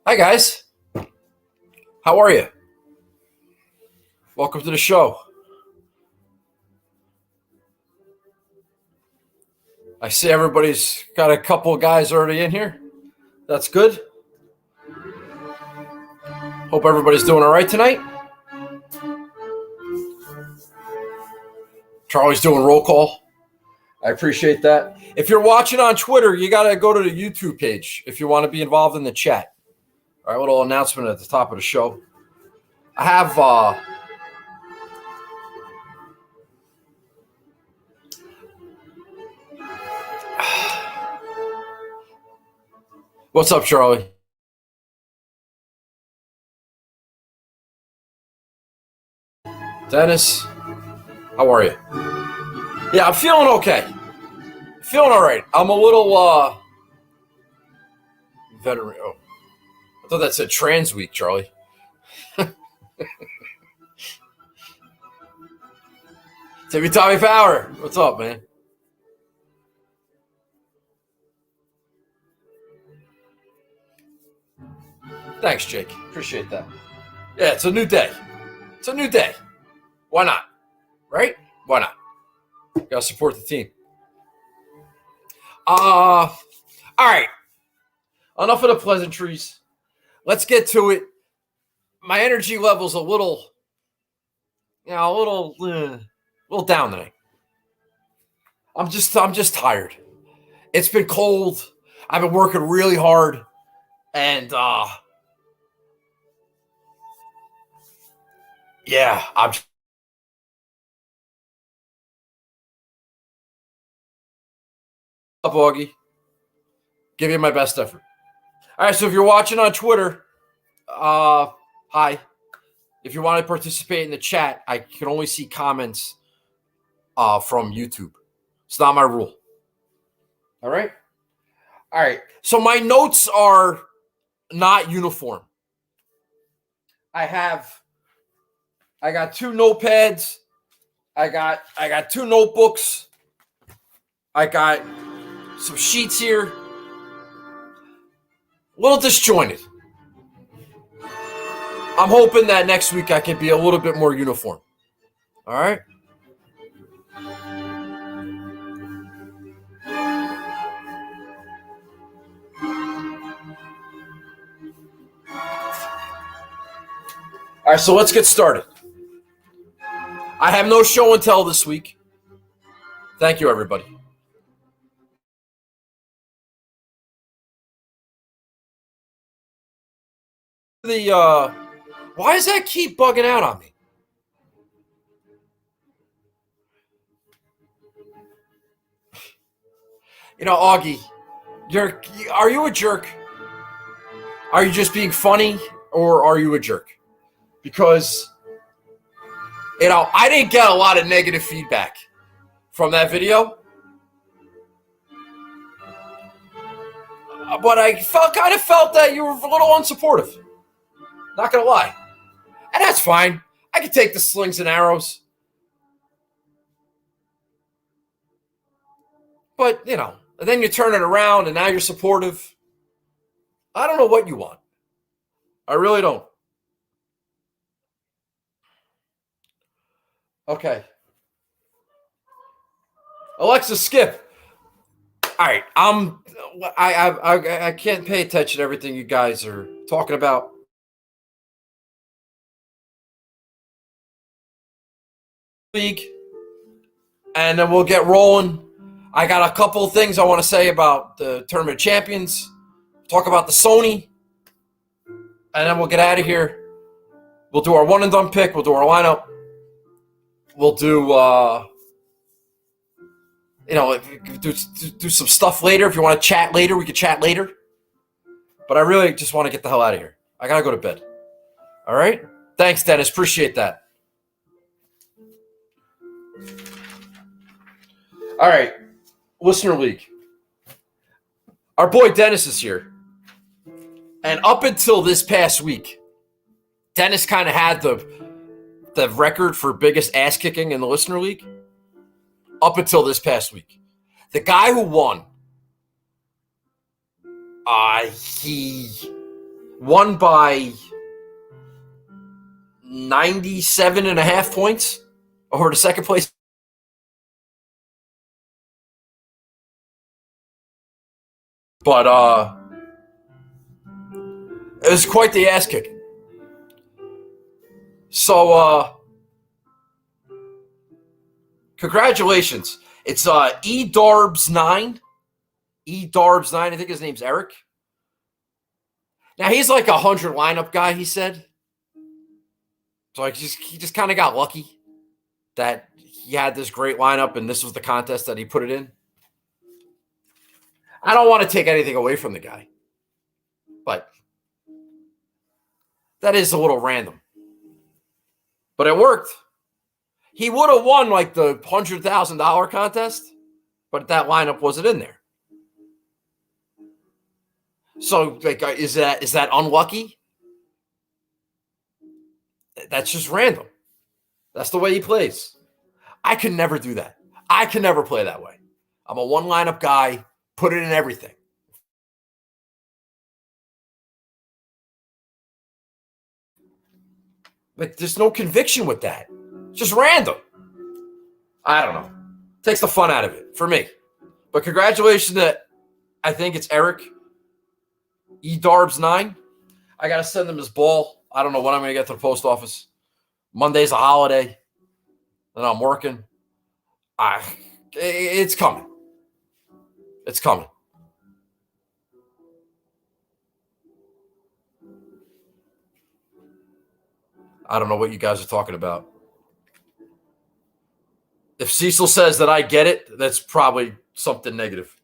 Hi, guys. How are you? Welcome to the show. I see everybody's got a couple of guys already in here. That's good. Hope everybody's doing all right tonight. Charlie's doing roll call. I appreciate that. If you're watching on Twitter, you got to go to the YouTube page if you want to be involved in the chat. All right, little announcement at the top of the show. I have what's up, Charlie? Dennis, how are you? Yeah, I'm feeling okay. Feeling all right. I'm a little veteran. Oh, I thought that said trans week, Charlie. Timmy Tommy Power, what's up, man? Thanks, Jake. Appreciate that. Yeah, it's a new day. It's a new day. Why not? Right? Why not? Gotta support the team. All right. Enough of the pleasantries. Let's get to it. My energy level's a little down tonight. I'm just tired. It's been cold. I've been working really hard, and yeah, I'm up, Augie. Give you my best effort. All right, so if you're watching on Twitter, hi. If you want to participate in the chat, I can only see comments from YouTube. It's not my rule. All right? All right. So my notes are not uniform. I got two notepads. I got two notebooks. I got some sheets here. A little disjointed. I'm hoping that next week I can be a little bit more uniform. All right? All right, so let's get started. I have no show and tell this week. Thank you, everybody. Why does that keep bugging out on me? You know, Augie, are you a jerk? Are you just being funny, or are you a jerk? Because, I didn't get a lot of negative feedback from that video. But I kind of felt that you were a little unsupportive. Not going to lie. And that's fine. I can take the slings and arrows. But, and then you turn it around and now you're supportive. I don't know what you want. I really don't. Okay. Alexa, skip. All right. I can't pay attention to everything you guys are talking about. League. And then we'll get rolling. I got a couple of things I want to say about the Tournament of Champions. Talk about the Sony. And then we'll get out of here. We'll do our one and done pick. We'll do our lineup. We'll do, do some stuff later. If you want to chat later, we can chat later. But I really just want to get the hell out of here. I got to go to bed. All right? Thanks, Dennis. Appreciate that. All right. Listener League. Our boy Dennis is here. And up until this past week, Dennis kind of had the record for biggest ass kicking in the Listener League. Up until this past week. The guy who won He won by 97.5 points over the second place. But it was quite the ass kicking. So congratulations. It's eDarbs9. eDarbs9. I think his name's Eric. Now he's like 100 lineup guy, he said. So he just kind of got lucky that he had this great lineup and this was the contest that he put it in. I don't want to take anything away from the guy, but that is a little random. But it worked. He would have won like the $100,000 contest, but that lineup wasn't in there. So, like, is that unlucky? That's just random. That's the way he plays. I can never do that. I can never play that way. I'm a one lineup guy. Put it in everything. Like, there's no conviction with that. It's just random. I don't know. Takes the fun out of it for me. But congratulations to, I think it's Eric, eDarbs9. I got to send him his ball. I don't know when I'm going to get to the post office. Monday's a holiday. And I'm working. It's coming. It's coming. I don't know what you guys are talking about. If Cecil says that I get it, that's probably something negative.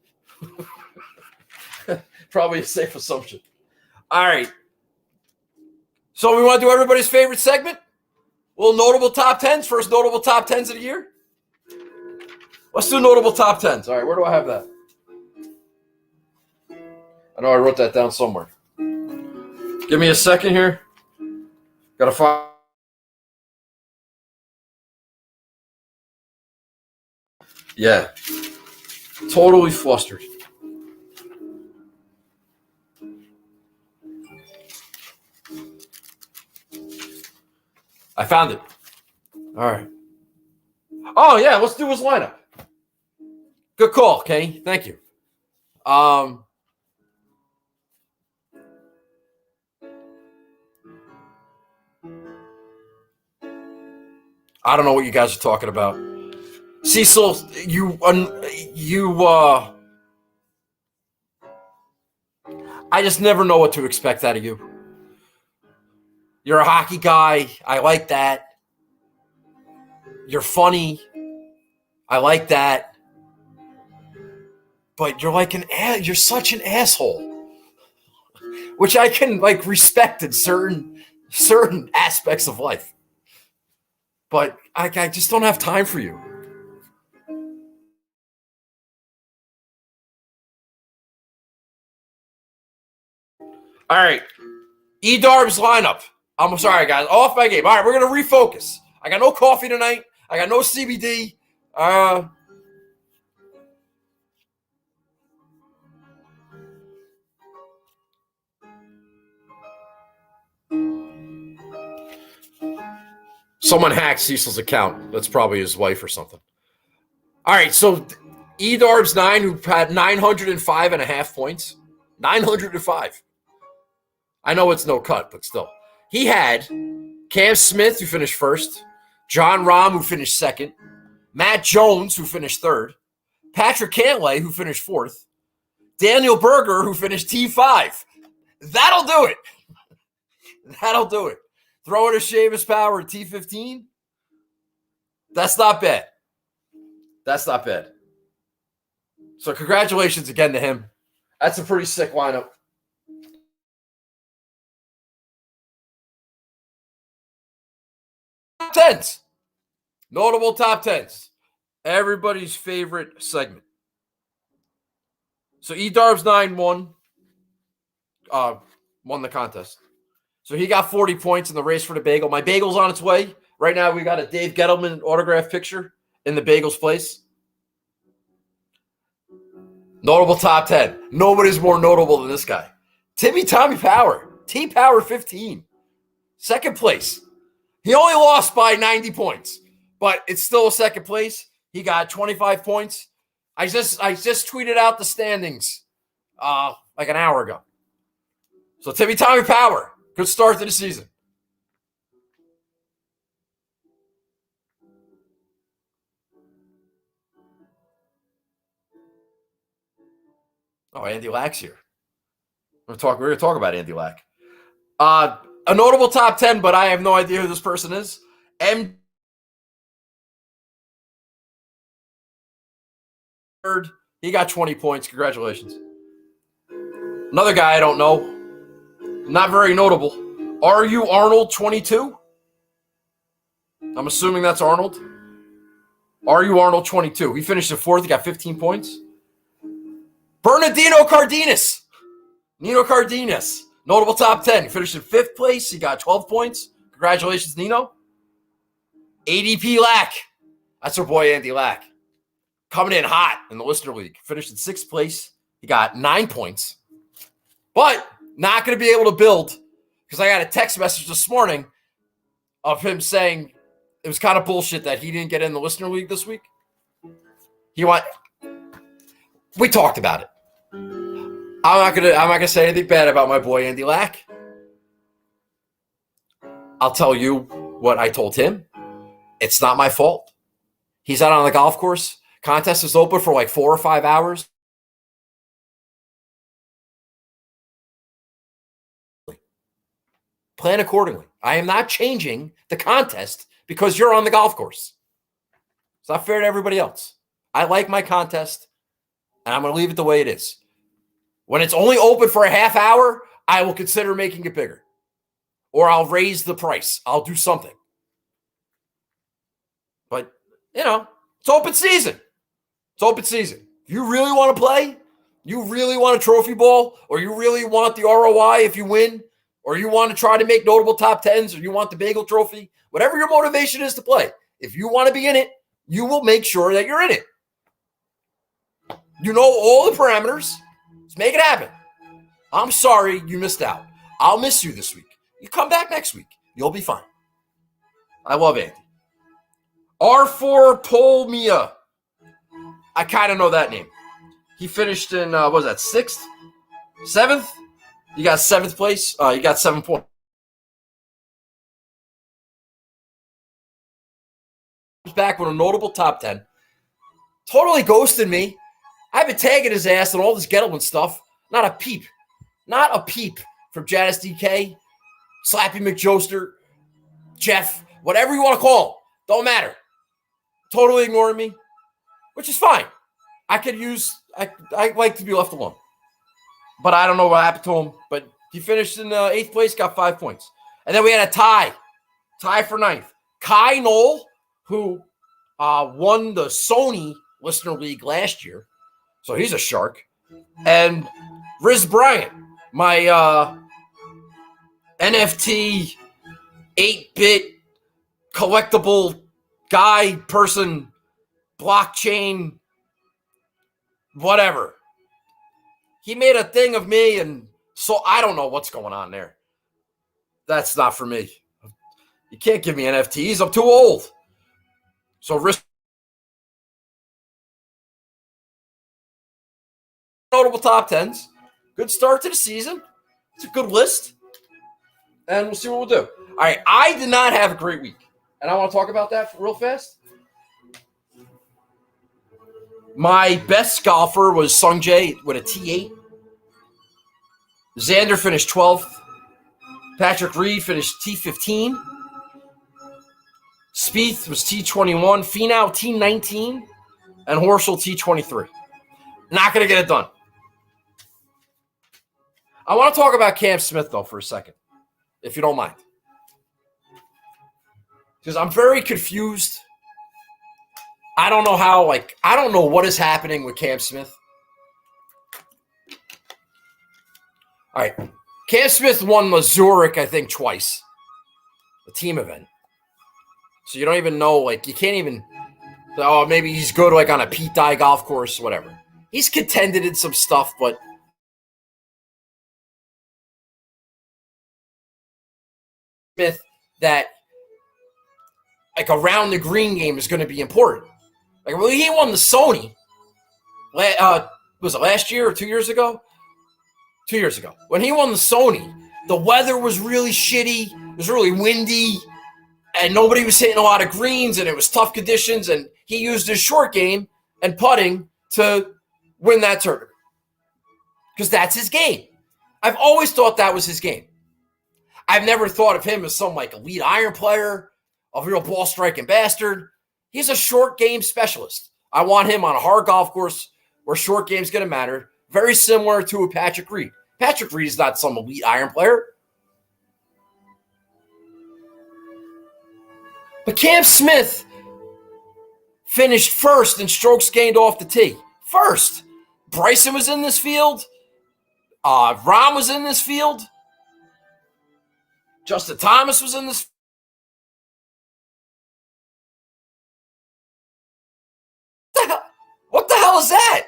Probably a safe assumption. All right. So we want to do everybody's favorite segment? Little notable top 10s. First notable top 10s of the year. Let's do notable top 10s. All right, where do I have that? I know I wrote that down somewhere. Give me a second here. Got to find. Yeah. Totally flustered. I found it. All right. Oh, yeah, let's do his lineup. Good call, Kenny. Thank you. I don't know what you guys are talking about. Cecil, I just never know what to expect out of you. You're a hockey guy. I like that. You're funny. I like that. But you're such an asshole, which I can like respect in certain aspects of life. But I just don't have time for you. All right. eDarb's lineup. I'm sorry, guys. Off my game. All right, we're going to refocus. I got no coffee tonight. I got no CBD. Someone hacked Cecil's account. That's probably his wife or something. All right, so eDarbs9, who had 905.5 points. 905. I know it's no cut, but still. He had Cam Smith, who finished first. John Rahm, who finished second. Matt Jones, who finished third. Patrick Cantlay, who finished fourth. Daniel Berger, who finished T5. That'll do it. That'll do it. Throw in a Seamus Power at T15. That's not bad. That's not bad. So congratulations again to him. That's a pretty sick lineup. Top 10s. Notable top 10s. Everybody's favorite segment. So eDarbs9 won the contest. So he got 40 points in the race for the bagel. My bagel's on its way. Right now we got a Dave Gettleman autograph picture in the bagel's place. Notable top 10. Nobody's more notable than this guy. Tommy Power. T-Power 15. Second place. He only lost by 90 points, but it's still a second place. He got 25 points. I just tweeted out the standings like an hour ago. So Tommy Power, good start to the season. Oh, Andy Lack's here. We're gonna talk about Andy Lack. A notable top 10, but I have no idea who this person is. He got 20 points. Congratulations. Another guy I don't know. Not very notable. Are you Arnold 22? I'm assuming that's Arnold. Are you Arnold 22? He finished in fourth. He got 15 points. Bernardino Cardenas. Nino Cardenas. Notable top 10. He finished in fifth place. He got 12 points. Congratulations, Nino. ADP Lack. That's our boy, Andy Lack. Coming in hot in the Listener League. Finished in sixth place. He got 9 points. But not going to be able to build because I got a text message this morning of him saying it was kind of bullshit that he didn't get in the Listener League this week. We talked about it. I'm not gonna say anything bad about my boy Andy Lack. I'll tell you what I told him. It's not my fault. He's out on the golf course. Contest is open for like 4 or 5 hours. Plan accordingly. I am not changing the contest because you're on the golf course. It's not fair to everybody else. I like my contest, and I'm going to leave it the way it is. When it's only open for a half hour, I will consider making it bigger. Or I'll raise the price. I'll do something. But, it's open season. It's open season. If you really want to play, you really want a trophy ball, or you really want the ROI if you win, or you want to try to make notable top 10s, or you want the bagel trophy, whatever your motivation is to play, if you want to be in it, you will make sure that you're in it. You know all the parameters. Let's make it happen. I'm sorry you missed out. I'll miss you this week. You come back next week. You'll be fine. I love Andy. R4 Polmia. I kind of know that name. He finished in, what was that, 6th? 7th? You got 7th place. You got 7 points. Back with a notable top 10. Totally ghosted me. I've been tagging his ass and all this Gettleman stuff. Not a peep. Not a peep from Janice DK, Slappy McJoster, Jeff, whatever you want to call him. Don't matter. Totally ignoring me, which is fine. I like to be left alone. But I don't know what happened to him. But he finished in 8th place, got 5 points. And then we had a tie. Tie for 9th. Kai Knoll, who won the Sony Listener League last year. So he's a shark. And Riz Bryant, my NFT 8-bit collectible guy, person, blockchain, whatever. He made a thing of me, and so I don't know what's going on there. That's not for me. You can't give me NFTs. I'm too old. So risk notable top 10s. Good start to the season. It's a good list. And we'll see what we'll do. All right. I did not have a great week. And I want to talk about that real fast. My best golfer was Sung Jae with a T8. Xander finished 12th. Patrick Reed finished T15. Spieth was T21. Finau T19. And Horschel T23. Not going to get it done. I want to talk about Cam Smith, though, for a second, if you don't mind. Because I'm very confused. I don't know how, I don't know what is happening with Cam Smith. All right. Cam Smith won the Zurich, I think, twice. The team event. So you don't even know, you can't even, maybe he's good, on a Pete Dye golf course, whatever. he's contended in some stuff, but Smith that like around the green game is going to be important. Like when he won the Sony, was it last year or 2 years ago? 2 years ago. When he won the Sony, the weather was really shitty. It was really windy, and nobody was hitting a lot of greens, and it was tough conditions, and he used his short game and putting to win that tournament because that's his game. I've always thought that was his game. I've never thought of him as some like elite iron player, a real ball striking bastard. He's a short game specialist. I want him on a hard golf course where short game's going to matter. Very similar to a Patrick Reed. Patrick Reed is not some elite iron player. But Cam Smith finished first in strokes gained off the tee. First. Bryson was in this field. Rahm was in this field. Justin Thomas was in this. What the hell is that?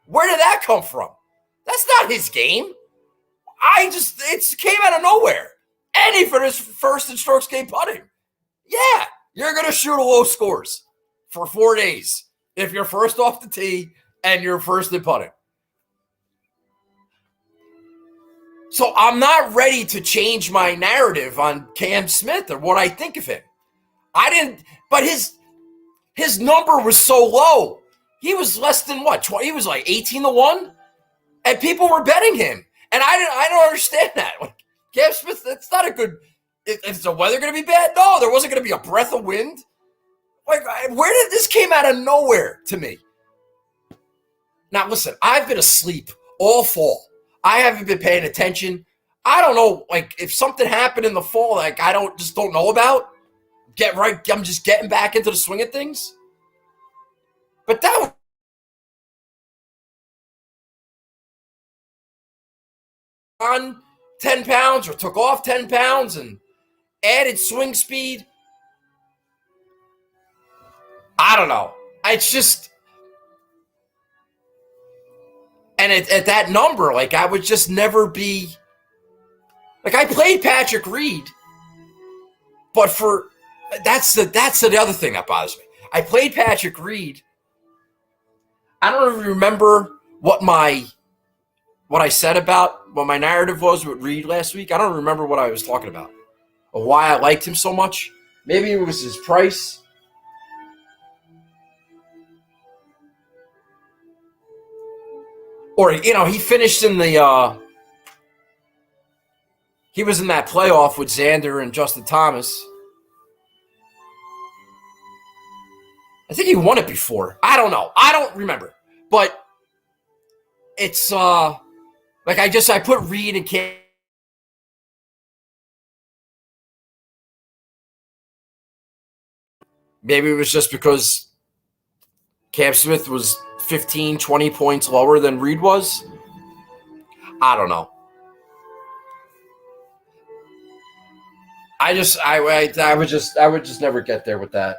Where did that come from? That's not his game. It came out of nowhere. And he finished first in strokes gained putting. Yeah, you're going to shoot a low scores for 4 days if you're first off the tee and you're first in putting. So I'm not ready to change my narrative on Cam Smith or what I think of him. I didn't, but his number was so low. He was less than what? 20, he was like 18-1, and people were betting him. And I don't understand that. Like, Cam Smith, that's not a good. Is the weather going to be bad? No, there wasn't going to be a breath of wind. Like, where did this came out of nowhere to me? Now, listen, I've been asleep all fall. I haven't been paying attention. I don't know, like, if something happened in the fall, like, I don't know about. I'm just getting back into the swing of things. But that on 10 pounds or took off 10 pounds and added swing speed. I don't know. It's just, and at that number, like I would just never be, like I played Patrick Reed, but that's the other thing that bothers me. I played Patrick Reed. I don't even remember what I said about what my narrative was with Reed last week. I don't remember what I was talking about or why I liked him so much. Maybe it was his price. Or, he finished in the he was in that playoff with Xander and Justin Thomas. I think he won it before. I don't know. I don't remember. But it's like I put Reed and Cam. Maybe it was just because Cam Smith was 15, 20 points lower than Reed was. I don't know. I would just never get there with that.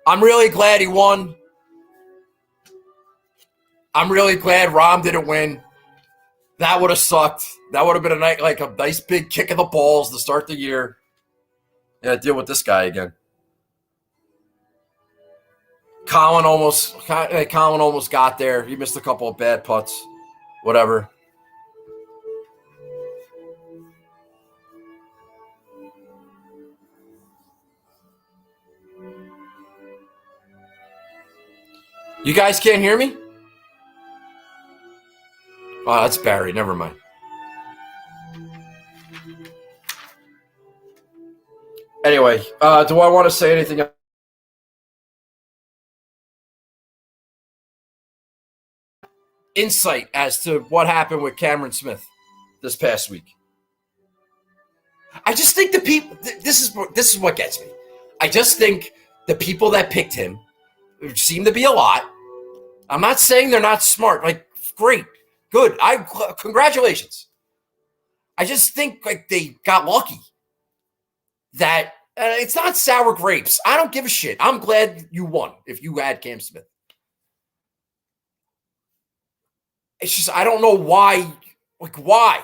I'm really glad he won. I'm really glad Rahm didn't win. That would have sucked. That would have been a nice big kick of the balls to start the year. Yeah, deal with this guy again. Colin almost got there. He missed a couple of bad putts. Whatever. You guys can't hear me? Oh, that's Barry. Never mind. Anyway, do I want to say anything else? Insight as to what happened with Cameron Smith this past week. I just think the people. This is what gets me. I just think the people that picked him, which seem to be a lot. I'm not saying they're not smart. Like, great, good. Congratulations. I just think like they got lucky. That it's not sour grapes. I don't give a shit. I'm glad you won if you had Cam Smith. It's just, I don't know why. Like, why?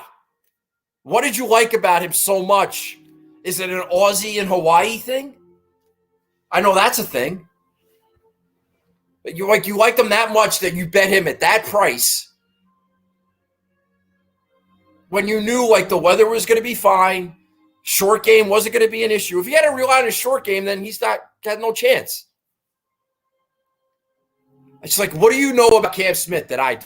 What did you like about him so much? Is it an Aussie and Hawaii thing? I know that's a thing. But you liked him that much that you bet him at that price when you knew like the weather was going to be fine, short game wasn't going to be an issue. If he had to rely on a short game, then he's got no chance. It's like, what do you know about Cam Smith that I?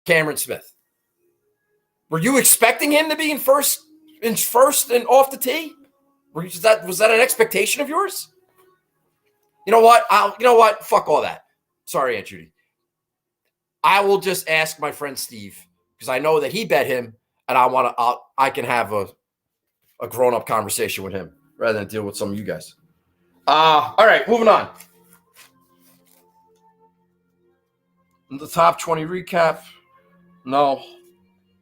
Cameron Smith. Were you expecting him to be in first and off the tee? Was that an expectation of yours? You know what? Fuck all that. Sorry, Aunt Judy. I will just ask my friend Steve because I know that he bet him, and I can have a grown-up conversation with him rather than deal with some of you guys. All right, moving on. The top 20 recap. No.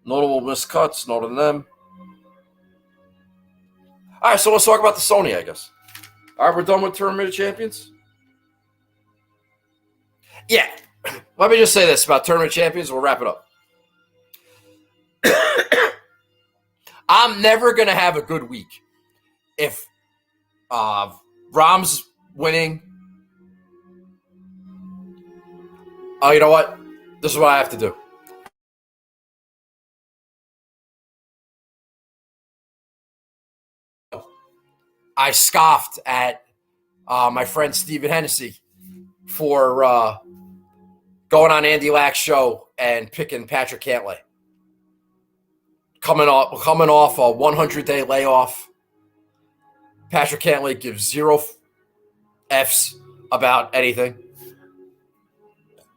Notable missed cuts. No to them. All right, so let's talk about the Sony, I guess. All right, we're done with Tournament of Champions? Yeah. Let me just say this about Tournament of Champions. We'll wrap it up. I'm never going to have a good week if Rahm's winning. Oh, you know what? This is what I have to do. I scoffed at my friend Stephen Hennessy for going on Andy Lack's show and picking Patrick Cantlay. Coming off a 100-day layoff. Patrick Cantlay gives 0 Fs about anything.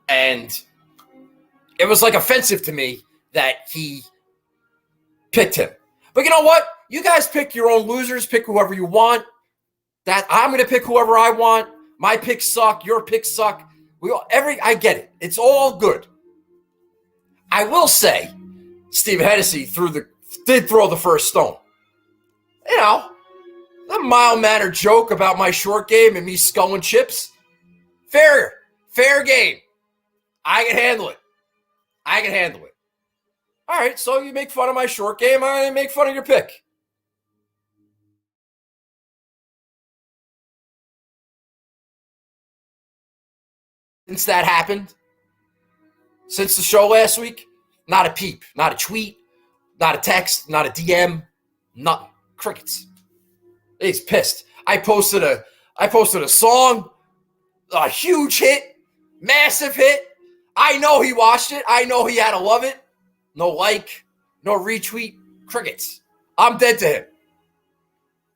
And it was like offensive to me that he picked him. But you know what? You guys pick your own losers, pick whoever you want. That I'm going to pick whoever I want. My picks suck, your picks suck. I get it. It's all good. I will say, Steve Hennessy did throw the first stone. You know, a mild-mannered joke about my short game and me sculling chips. Fair game. I can handle it. All right, so you make fun of my short game, I make fun of your pick. Since that happened, since the show last week, not a peep, not a tweet, not a text, not a DM, nothing. Crickets. He's pissed. I posted a song, a huge hit, massive hit. I know he watched it. I know he had to love it. No like, no retweet. Crickets. I'm dead to him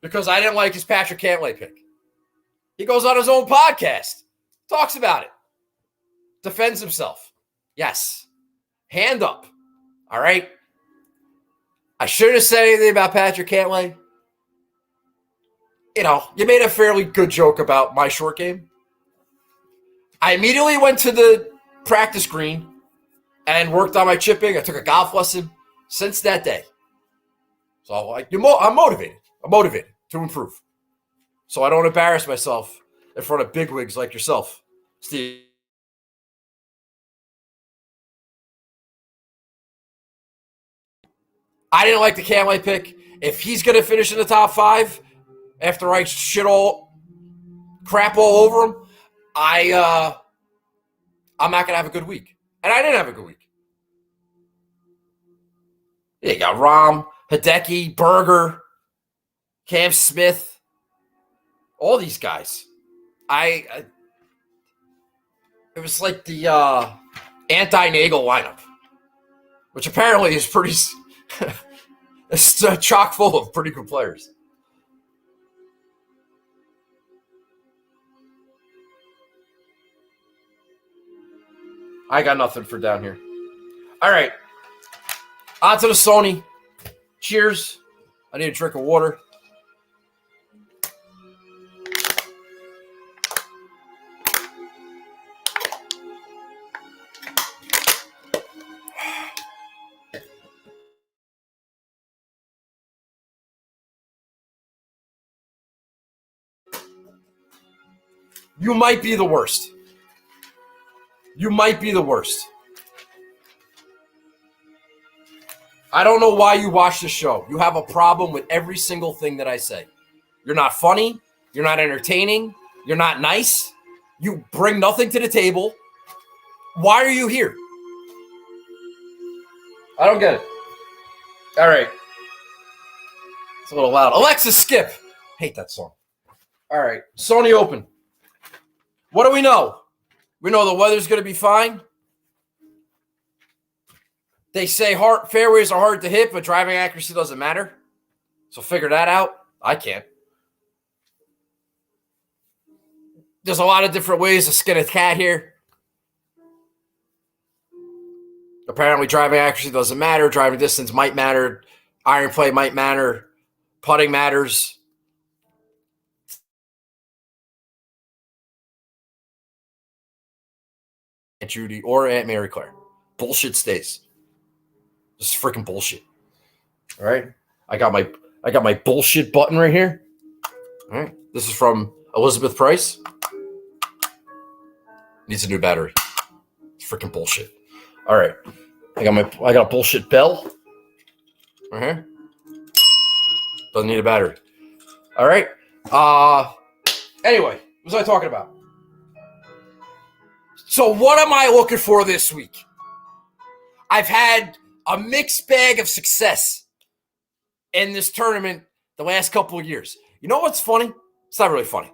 because I didn't like his Patrick Cantlay pick. He goes on his own podcast, talks about it, defends himself. Yes. Hand up. All right. I shouldn't have said anything about Patrick Cantlay. You know, you made a fairly good joke about my short game. I immediately went to the practice green and worked on my chipping. I took a golf lesson since that day. So I'm motivated. I'm motivated to improve. So I don't embarrass myself in front of bigwigs like yourself, Steve. I didn't like the Cantlay pick. If he's going to finish in the top 5 after I crap all over him, I'm not going to have a good week. And I didn't have a good week. Yeah, you got Rahm, Hideki, Berger, Cam Smith, all these guys. It was like the anti-Nagel lineup, which apparently is pretty it's chock full of pretty good players. I got nothing for down here. All right. On to the Sony. Cheers. I need a drink of water. You might be the worst. You might be the worst. I don't know why you watch the show. You have a problem with every single thing that I say. You're not funny. You're not entertaining. You're not nice. You bring nothing to the table. Why are you here? I don't get it. All right. It's a little loud. Alexa, skip. Hate that song. All right. Sony Open. What do we know? We know the weather's going to be fine. They say fairways are hard to hit, but driving accuracy doesn't matter. So figure that out. I can't. There's a lot of different ways to skin a cat here. Apparently, driving accuracy doesn't matter. Driving distance might matter. Iron play might matter. Putting matters. Aunt Judy or Aunt Mary Claire. Bullshit stays. This is freaking bullshit. All right. I got my bullshit button right here. All right. This is from Elizabeth Price. Needs a new battery. It's freaking bullshit. All right. I got a bullshit bell. Right here. Doesn't need a battery. All right. Anyway, what was I talking about? So what am I looking for this week? I've had a mixed bag of success in this tournament the last couple of years. You know what's funny? It's not really funny.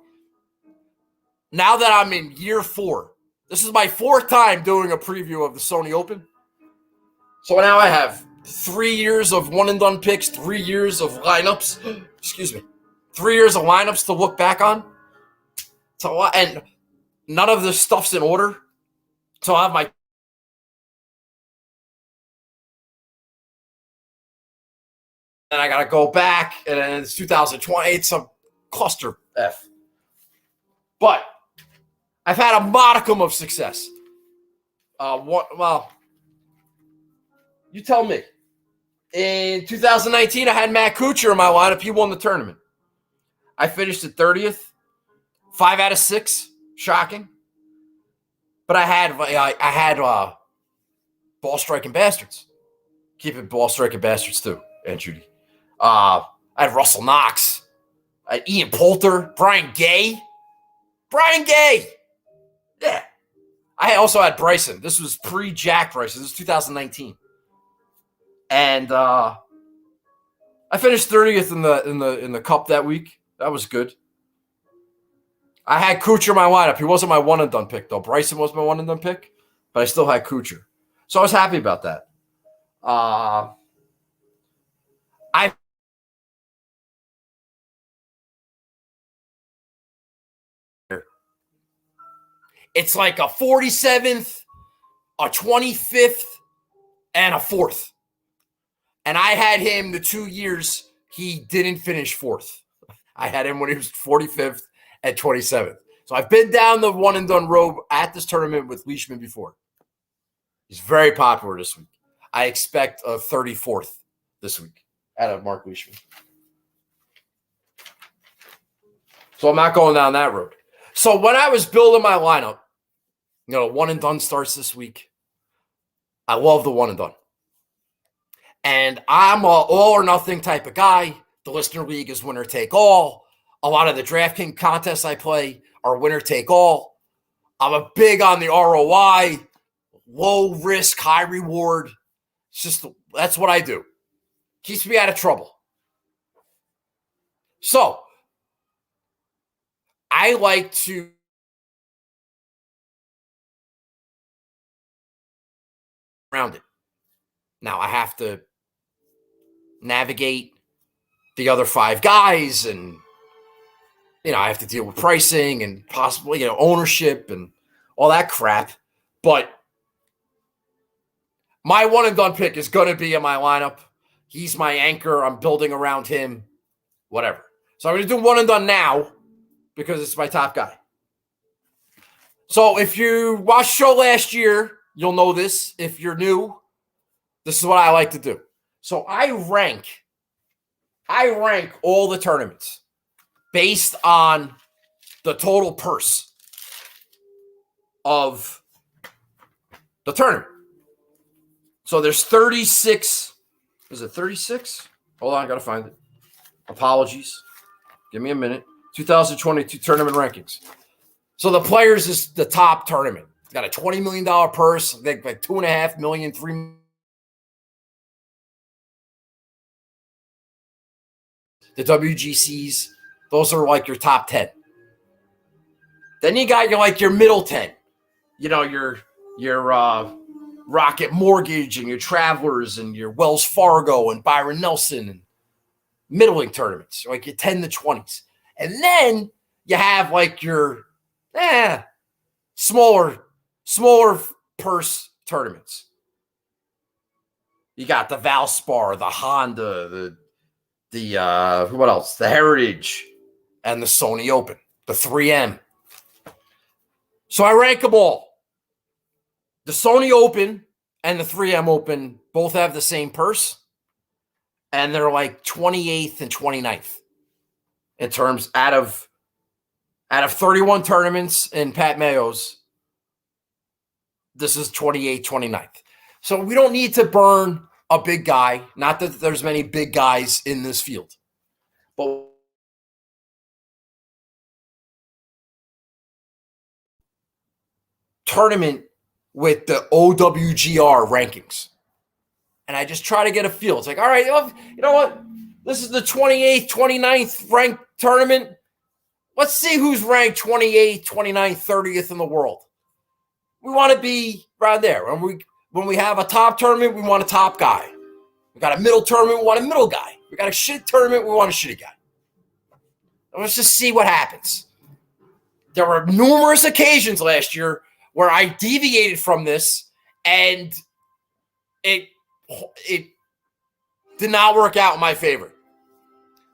Now that I'm in year 4, this is my 4th time doing a preview of the Sony Open. So now I have 3 years of one-and-done picks, 3 years of lineups. Excuse me. 3 years of lineups to look back on. It's a lot, and none of this stuff's in order. So I have my and I got to go back, and then it's 2020. It's some cluster F. But I've had a modicum of success. Well, you tell me. In 2019, I had Matt Kuchar in my lineup. He won the tournament. I finished at 30th, 5 out of 6. Shocking. But I had ball striking bastards. Keep it ball striking bastards too, Aunt Judy. I had Russell Knox. I had Ian Poulter. Brian Gay. Yeah. I also had Bryson. This was pre-Jack Bryson. This was 2019. And I finished 30th in the cup that week. That was good. I had Kuchar in my lineup. He wasn't my one-and-done pick, though. Bryson was my one-and-done pick, but I still had Kuchar. So I was happy about that. It's like a 47th, a 25th, and a 4th. And I had him the 2 years he didn't finish 4th. I had him when he was 45th and 27th. So I've been down the one-and-done road at this tournament with Leishman before. He's very popular this week. I expect a 34th this week out of Mark Leishman. So I'm not going down that road. So when I was building my lineup, one-and-done starts this week. I love the one-and-done. And I'm an all-or-nothing type of guy. The listener league is winner-take-all. A lot of the DraftKings contests I play are winner-take-all. I'm a big on the ROI, low risk, high reward. It's just that's what I do. Keeps me out of trouble. So I like to around it. Now I have to navigate the other 5 guys, and I have to deal with pricing and possibly ownership and all that crap. But my one-and-done pick is going to be in my lineup. He's my anchor. I'm building around him, whatever. So I'm going to do one-and-done now because it's my top guy. So if you watched the show last year, you'll know this. If you're new, this is what I like to do. So I rank all the tournaments based on the total purse. of the tournament. So there's 36. Is it 36? Hold on, I got to find it. Apologies. Give me a minute. 2022 tournament rankings. So the players is the top tournament. It's got a $20 million purse, like $2.5 million, $3 million. The WGCs, those are like your top 10. Then you got your middle 10. You know, your Rocket Mortgage and your Travelers and your Wells Fargo and Byron Nelson and middling tournaments, like your 10 to 20s. And then you have like your smaller purse tournaments. You got the Valspar, the Honda, the what else? The Heritage and the Sony Open, the 3M. So I rank them all. The Sony Open and the 3M Open both have the same purse, and they're like 28th and 29th in terms out of 31 tournaments in Pat Mayo's. This is 28th, 29th. So we don't need to burn a big guy. Not that there's many big guys in this field, but tournament with the OWGR rankings. And I just try to get a feel. It's like, all right, you know what? This is the 28th, 29th ranked tournament. Let's see who's ranked 28th, 29th, 30th in the world. We want to be around there. When we have a top tournament, we want a top guy. We got a middle tournament, we want a middle guy. We got a shit tournament, we want a shitty guy. Let's just see what happens. There were numerous occasions last year where I deviated from this, and it did not work out in my favor.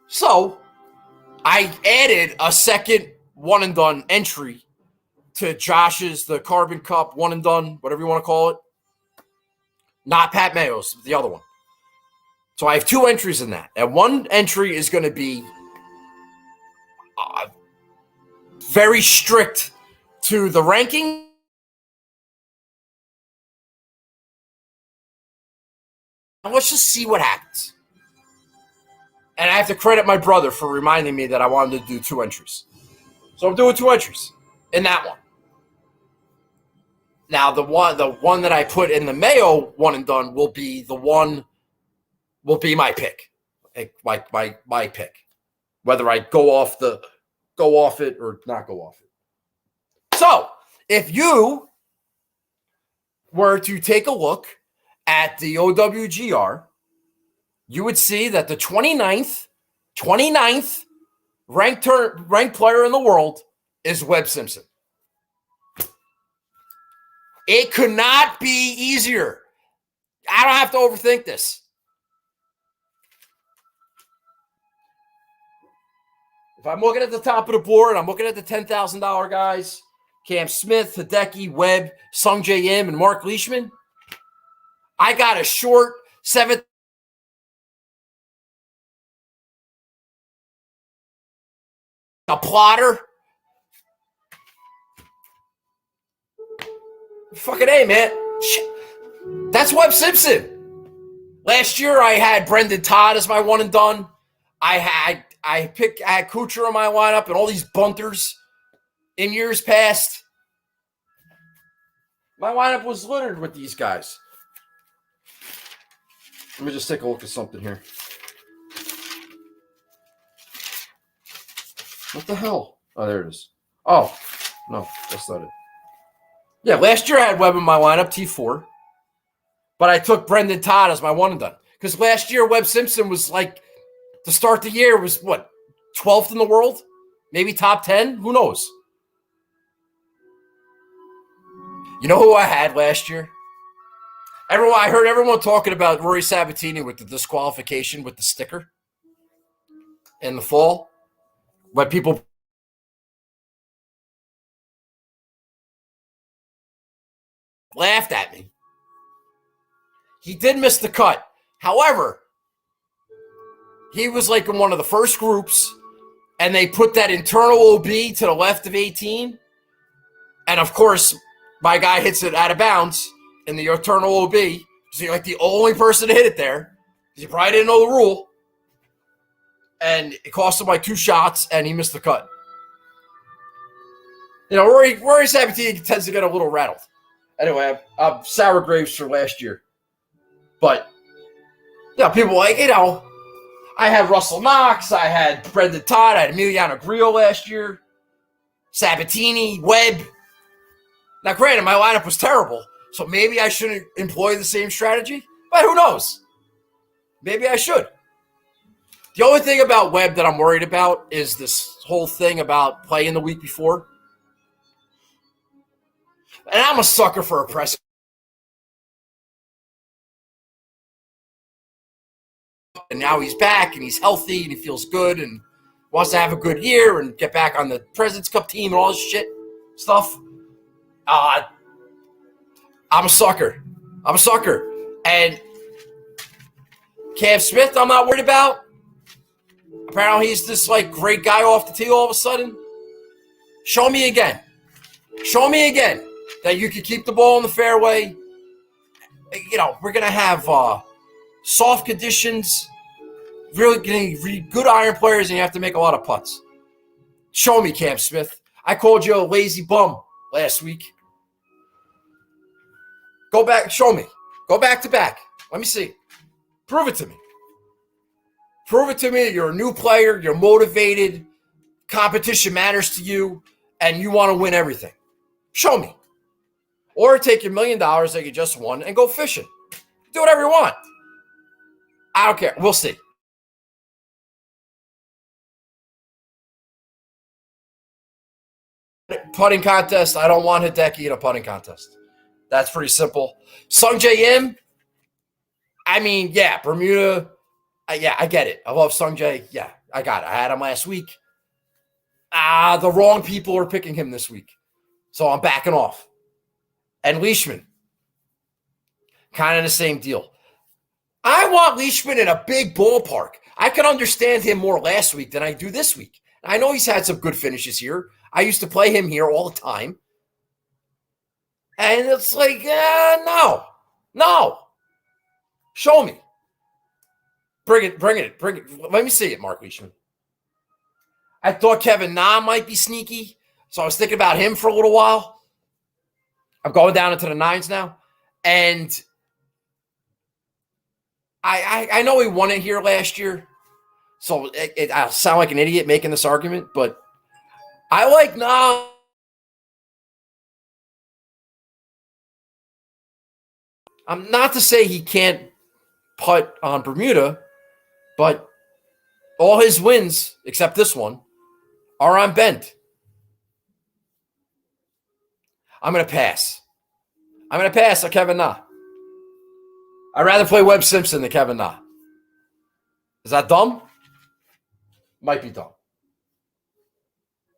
So I added a second one and done entry to Josh's, the Carbon Cup one and done, whatever you want to call it. Not Pat Mayo's, the other one. So I have two entries in that. And one entry is going to be very strict to the ranking. And let's just see what happens. And I have to credit my brother for reminding me that I wanted to do two entries. So I'm doing two entries in that one. Now, the one that I put in the Mayo one and done will be my pick. My pick. Whether I go off it or not go off it. So, if you were to take a look at the OWGR, you would see that the 29th ranked player in the world is Webb Simpson. It could not be easier. I don't have to overthink this. If I'm looking at the top of the board, I'm looking at the $10,000 guys, Cam Smith, Hideki, Webb, Sung J M, and Mark Leishman. I got a short seventh. A plotter. Fucking A, man. Shit. That's Webb Simpson. Last year, I had Brendan Todd as my one and done. I had Kuchar in my lineup and all these bunters in years past. My lineup was littered with these guys. Let me just take a look at something here. What the hell? Oh, there it is. Oh, no, that's not it. Yeah, last year I had Webb in my lineup, T4. But I took Brendan Todd as my one and done. Because last year, Webb Simpson was like, to start the year, was what, 12th in the world? Maybe top 10? Who knows? You know who I had last year? I heard everyone talking about Rory Sabatini with the disqualification with the sticker in the fall. But people laughed at me. He did miss the cut. However, he was like in one of the first groups, and they put that internal OB to the left of 18. And of course, My guy hits it out of bounds in the eternal OB. So you're like the only person to hit it there. He probably didn't know the rule. And it cost him like 2 shots, and he missed the cut. You know, Rory Sabatini tends to get a little rattled. Anyway, I'm sour grapes for last year. But, people like, I had Russell Knox, I had Brendan Todd, I had Emiliano Grillo last year, Sabatini, Webb. Now, granted, my lineup was terrible, so maybe I shouldn't employ the same strategy, but who knows? Maybe I should. The only thing about Webb that I'm worried about is this whole thing about playing the week before. And I'm a sucker for a press. And now he's back and he's healthy and he feels good and wants to have a good year and get back on the President's Cup team and all this shit stuff. I'm a sucker. And Cam Smith, I'm not worried about. Apparently he's this great guy off the tee all of a sudden. Show me again that you can keep the ball in the fairway. We're going to have soft conditions, really good iron players, and you have to make a lot of putts. Show me, Cam Smith. I called you a lazy bum last week. Go back. Show me. Go back to back. Let me see. Prove it to me. Prove it to me that you're a new player, you're motivated, competition matters to you, and you want to win everything. Show me. Or take your $1 million that you just won and go fishing. Do whatever you want. I don't care. We'll see. Putting contest, I don't want Hideki in a putting contest. That's pretty simple. Sung Jae Im, Bermuda. I get it. I love Sung Jae. Yeah, I got it. I had him last week. The wrong people are picking him this week. So I'm backing off. And Leishman, kind of the same deal. I want Leishman in a big ballpark. I could understand him more last week than I do this week. I know he's had some good finishes here. I used to play him here all the time. And it's like, no. Show me. Bring it. Let me see it, Mark Leishman. I thought Kevin Na might be sneaky, so I was thinking about him for a little while. I'm going down into the 9s now. And I know he won it here last year, so I'll sound like an idiot making this argument, but I like Na. I'm not to say he can't putt on Bermuda, but all his wins, except this one, are on bend. I'm going to pass. On Kevin Na. I'd rather play Webb Simpson than Kevin Na. Is that dumb? Might be dumb.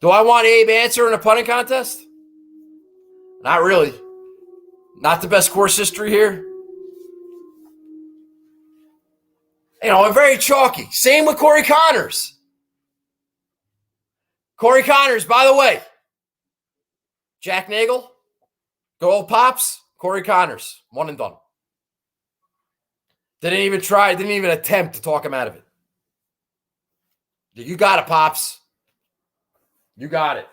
Do I want Abe Answer in a putting contest? Not really. Not the best course history here. I'm very chalky. Same with Corey Connors. Corey Connors, by the way. Jack Nagel, good old Pops, Corey Connors, one and done. Didn't even attempt to talk him out of it. You got it, Pops. You got it.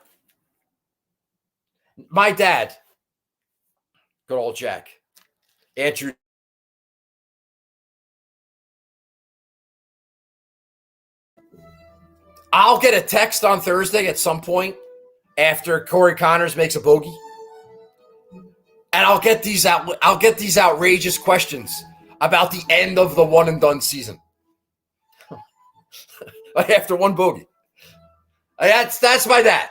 My dad, good old Jack, Andrew. I'll get a text on Thursday at some point after Corey Connors makes a bogey. And I'll get these outrageous questions about the end of the one and done season. After one bogey. That's my dad.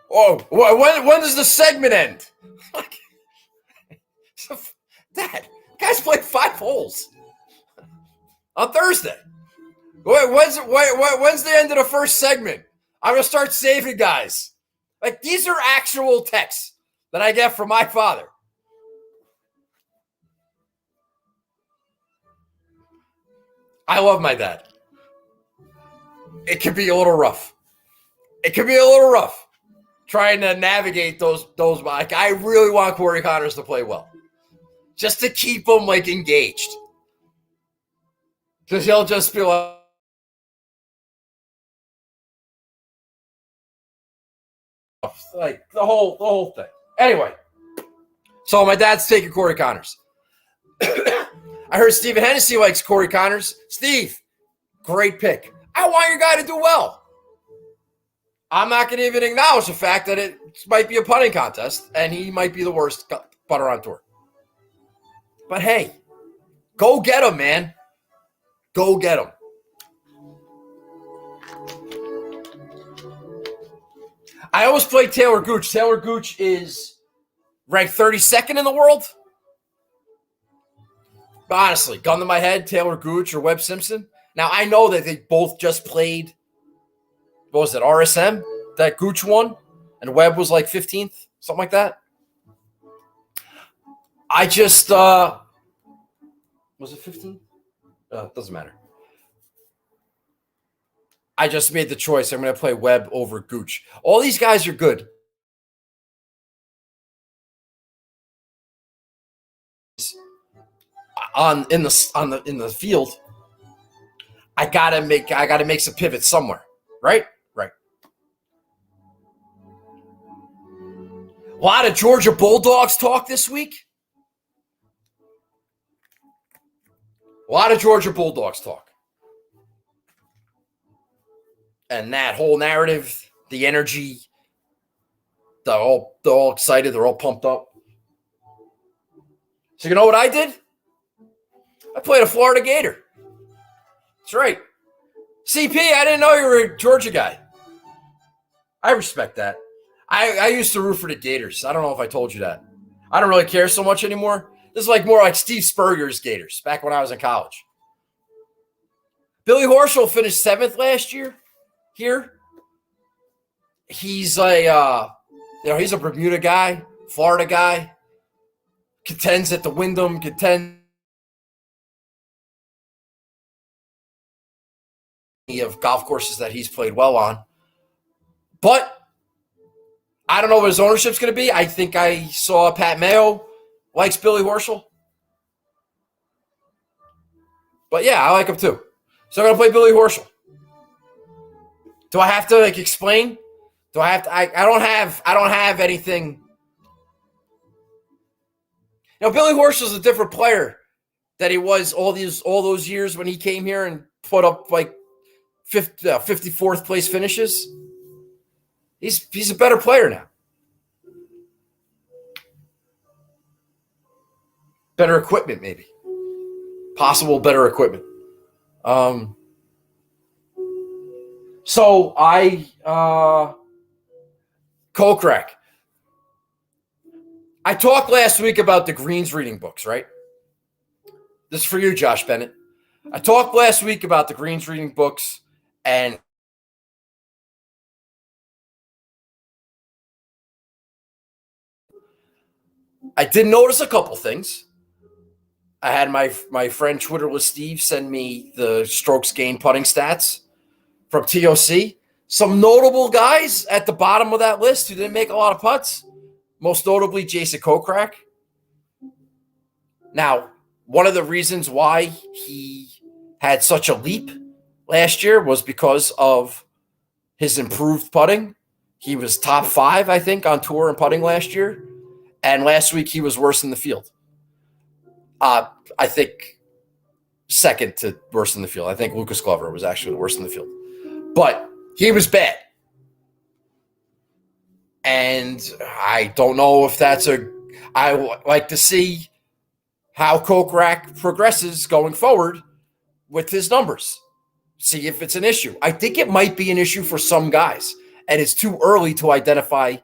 When does the segment end? Dad, guys played 5 holes on Thursday. When's the end of the first segment? I'm going to start saving guys. These are actual texts that I get from my father. I love my dad. It can be a little rough. trying to navigate those. Like, I really want Corey Connors to play well, just to keep him like engaged, because he'll just be like the whole thing. Anyway, so my dad's taking Corey Connors. I heard Stephen Hennessy likes Corey Connors. Steve, great pick. I want your guy to do well. I'm not going to even acknowledge the fact that it might be a putting contest and he might be the worst putter on tour. But hey, go get him, man. Go get him. I always play Taylor Gooch. Taylor Gooch is ranked 32nd in the world. But honestly, gun to my head, Taylor Gooch or Webb Simpson. Now, I know that they both just played, what was it, RSM? That Gooch won, and Webb was like 15th, something like that. I just, was it 15? It doesn't matter. I just made the choice. I'm going to play Webb over Gooch. All these guys are good. In the field, I gotta make some pivots somewhere, right? Right. A lot of Georgia Bulldogs talk this week. A lot of Georgia Bulldogs talk. And that whole narrative, the energy, they're all excited, they're all pumped up. So you know what I did? I played a Florida Gator. That's right. CP, I didn't know you were a Georgia guy. I respect that. I used to root for the Gators. I don't know if I told you that. I don't really care so much anymore. This is like more like Steve Spurrier's Gators back when I was in college. Billy Horschel finished 7th last year here. He's he's a Bermuda guy, Florida guy. Contends at the Wyndham, of golf courses that he's played well on. But I don't know what his ownership's going to be. I think I saw Pat Mayo likes Billy Horschel. But yeah, I like him too. So I'm going to play Billy Horschel. Do I have to explain? Do I have to? I don't have anything. You know, Billy Horschel's a different player that he was all those years when he came here and put up like 54th place finishes. He's a better player now. Better equipment, maybe. Possible better equipment. So I Kokrak. I talked last week about the greens reading books, right? This is for you, Josh Bennett. I talked last week about the greens reading books, and I did notice a couple things. I had my friend Twitterless Steve send me the strokes gained putting stats from TOC. Some notable guys at the bottom of that list who didn't make a lot of putts, most notably Jason Kokrak. Now, one of the reasons why he had such a leap last year was because of his improved putting. He was top 5, I think, on tour in putting last year. And last week he was worse in the field. I think second to worst in the field. I think Lucas Glover was actually the worst in the field. But he was bad. And I don't know if I would like to see how Kokrak progresses going forward with his numbers. See if it's an issue. I think it might be an issue for some guys. And it's too early to identify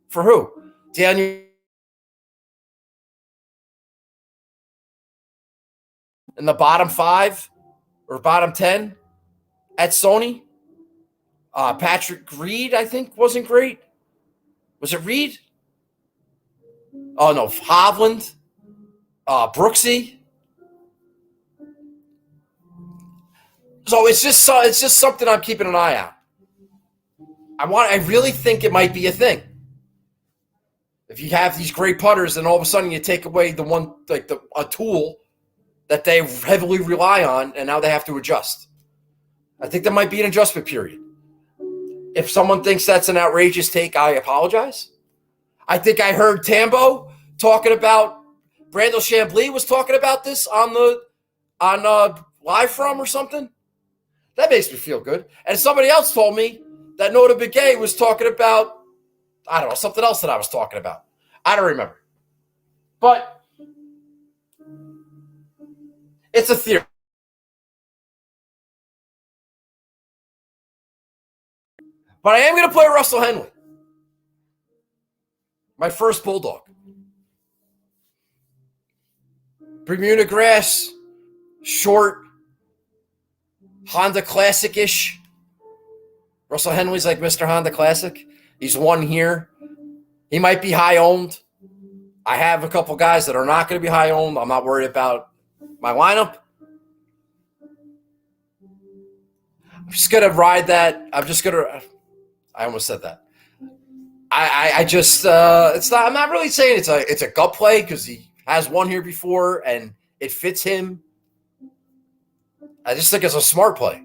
for who. Daniel in the bottom 5 or bottom 10 at Sony. Patrick Reed, I think, wasn't great. Was it Reed? Oh, no. Hovland. Brooksy. So it's just something I'm keeping an eye on. I really think it might be a thing. If you have these great putters, and all of a sudden you take away the one, like a tool that they heavily rely on, and now they have to adjust. I think there might be an adjustment period. If someone thinks that's an outrageous take, I apologize. I think I heard Tambo talking about, Brandel Chambly was talking about this on Live From or something. That makes me feel good. And somebody else told me that Nota Begay was talking about, I don't know, something else that I was talking about. I don't remember. But it's a theory. But I am going to play Russell Henley. My first Bulldog. Bermuda grass, short, Honda Classic-ish. Russell Henley's like Mr. Honda Classic. He's won here. He might be high owned. I have a couple guys that are not going to be high owned. I'm not worried about my lineup. I'm just going to ride that. I almost said that. I'm not really saying it's a gut play because he has won here before and it fits him. I just think it's a smart play.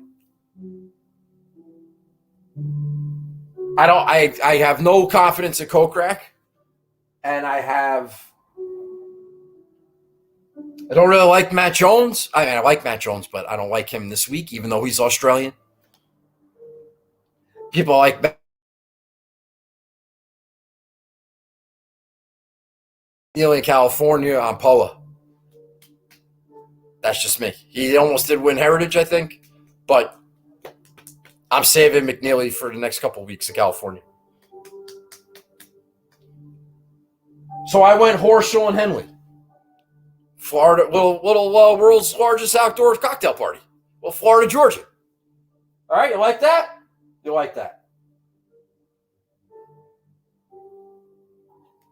I have no confidence in Kokrak, and I don't really like Matt Jones. I like Matt Jones, but I don't like him this week, even though he's Australian. People like Neely in California on Poa. That's just me. He almost did win Heritage, I think, but I'm saving McNeely for the next couple of weeks in California. So I went Horschel and Henley. Florida, little world's largest outdoor cocktail party. Well, Florida, Georgia. All right, you like that? You like that?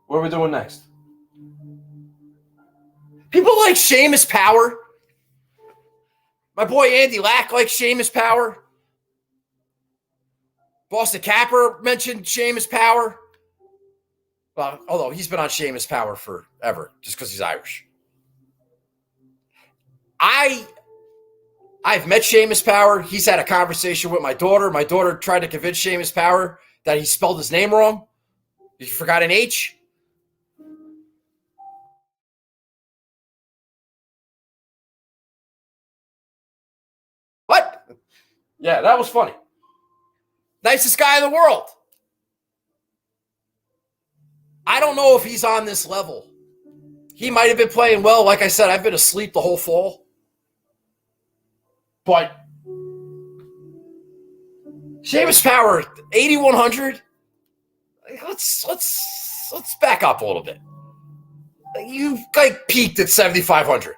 What are we doing next? People like Seamus Power. My boy Andy Lack likes Seamus Power. Boston Capper mentioned Seamus Power. Well, although he's been on Seamus Power forever, just because he's Irish. I've met Seamus Power. He's had a conversation with my daughter. My daughter tried to convince Seamus Power that he spelled his name wrong. He forgot an H. What? Yeah, that was funny. Nicest guy in the world. I don't know if he's on this level. He might have been playing well. Like I said, I've been asleep the whole fall. But Seamus Power, 8,100. Let's back up a little bit. You peaked at 7,500.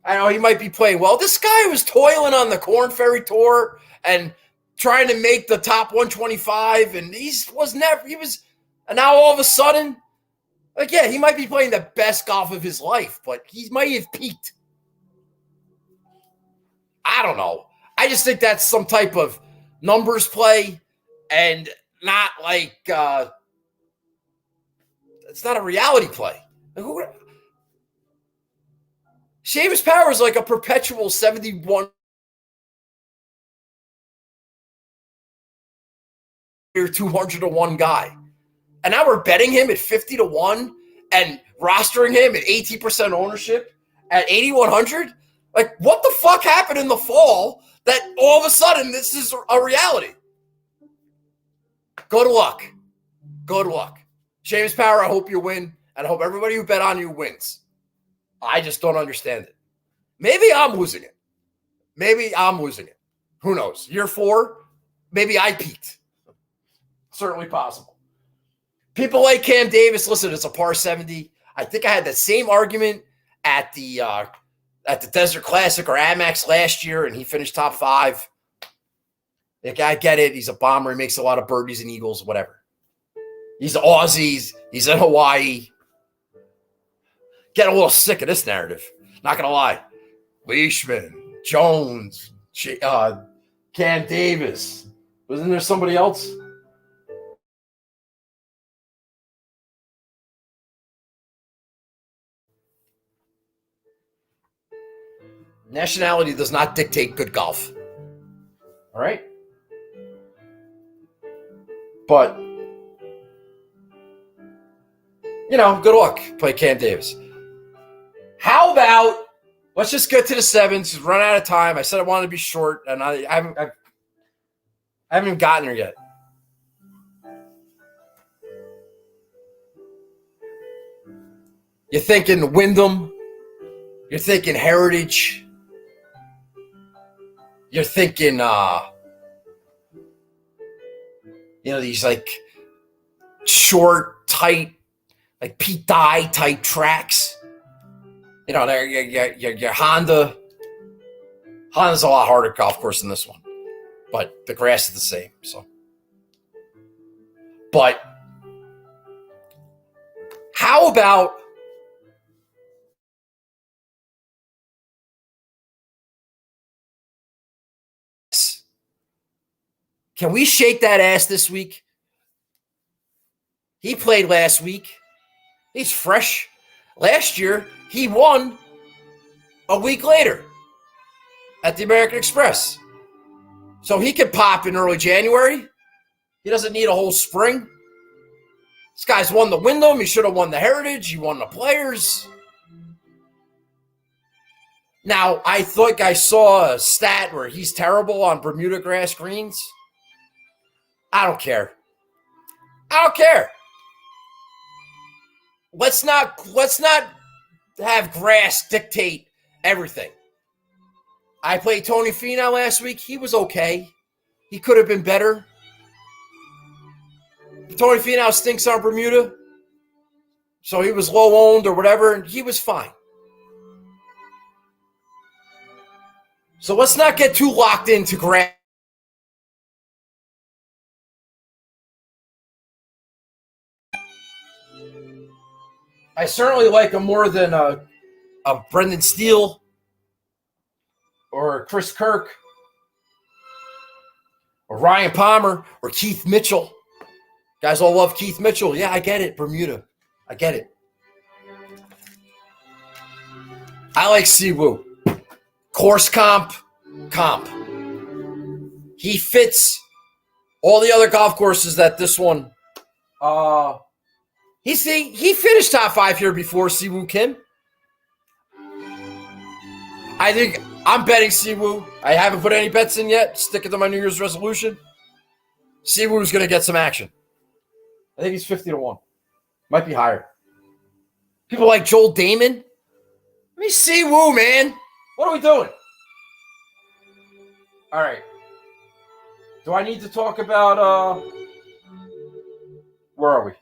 I know he might be playing well. This guy was toiling on the Corn Ferry Tour and trying to make the top 125, and and now all of a sudden, he might be playing the best golf of his life, but he might have peaked. I don't know. I just think that's some type of numbers play and not it's not a reality play. Seamus Power is like a perpetual 71 or 200-1 guy. And now we're betting him at 50-1 and rostering him at 18% ownership at 8,100. What the fuck happened in the fall that all of a sudden this is a reality? Go to luck. Go to luck. Seamus Power, I hope you win, and I hope everybody who bet on you wins. I just don't understand it. Maybe I'm losing it. Who knows? Year 4, maybe I peaked. Certainly possible. People like Cam Davis, listen, it's a par 70. I think I had that same argument at the Desert Classic or Amex last year, and he finished top 5. I get it. He's a bomber. He makes a lot of birdies and eagles, whatever. He's Aussies. He's in Hawaii. Get a little sick of this narrative. Not going to lie. Leishman, Jones, Cam Davis. Wasn't there somebody else? Nationality does not dictate good golf. All right? But, good luck. Play Cam Davis. How about, let's just get to the sevens, run out of time. I said I wanted to be short, and I haven't even gotten there yet. You're thinking Wyndham. You're thinking Heritage. You're thinking, these like short, tight, like Pete Dye type tracks. Your Honda. Honda's a lot harder golf course than this one, but the grass is the same. So, but how about can we shake that ass this week? He played last week. He's fresh. Last year, he won a week later at the American Express. So he can pop in early January. He doesn't need a whole spring. This guy's won the Wyndham. He should have won the Heritage. He won the Players. Now, I think I saw a stat where he's terrible on Bermuda grass greens. I don't care. Let's not have grass dictate everything. I played Tony Finau last week. He was okay. He could have been better. Tony Finau stinks on Bermuda, so he was low owned or whatever, and he was fine. So let's not get too locked into grass. I certainly like him more than a Brendan Steele or Chris Kirk or Ryan Palmer or Keith Mitchell. Guys all love Keith Mitchell. Yeah, I get it. Bermuda. I get it. I like Siwoo. Course comp. He fits all the other golf courses that this one he finished top 5 here before Siwoo Kim. I think I'm betting Siwoo. I haven't put any bets in yet. Sticking to my New Year's resolution. Siwoo's going to get some action. I think he's 50-1. Might be higher. People like Joel Damon. Let me Siwoo, man. What are we doing? All right. Do I need to talk about where are we?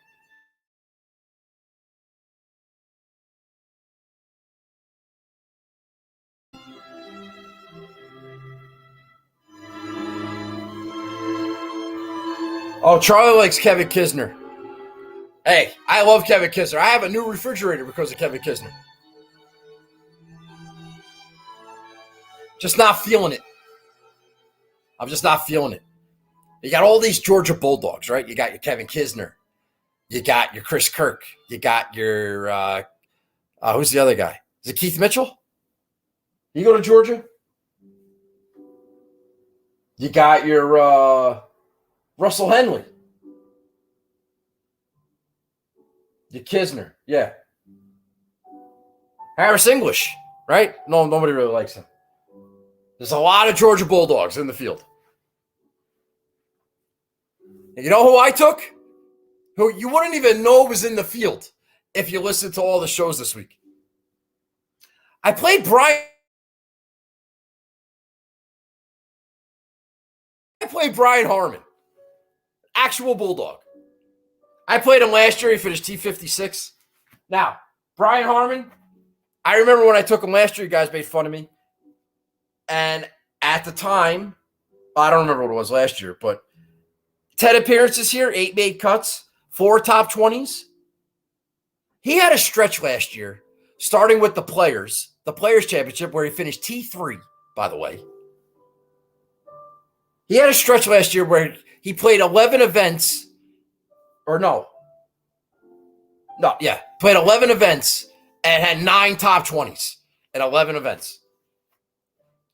Oh, Charlie likes Kevin Kisner. Hey, I love Kevin Kisner. I have a new refrigerator because of Kevin Kisner. Just not feeling it. I'm just not feeling it. You got all these Georgia Bulldogs, right? You got your Kevin Kisner. You got your Chris Kirk. You got your, who's the other guy? Is it Keith Mitchell? You go to Georgia? You got your Russell Henley. Your Kisner. Yeah. Harris English, right? No, nobody really likes him. There's a lot of Georgia Bulldogs in the field. And you know who I took? Who you wouldn't even know was in the field if you listened to all the shows this week. I played Brian Harmon. Actual Bulldog. I played him last year. He finished T56. Now, Brian Harmon, I remember when I took him last year, you guys made fun of me. And at the time, I don't remember what it was last year, but 10 appearances here, 8 made cuts, 4 top 20s. He had a stretch last year, starting with the Players Championship, where he finished T3, by the way. He had a stretch last year where he played 11 events. Played 11 events and had 9 top 20s in 11 events.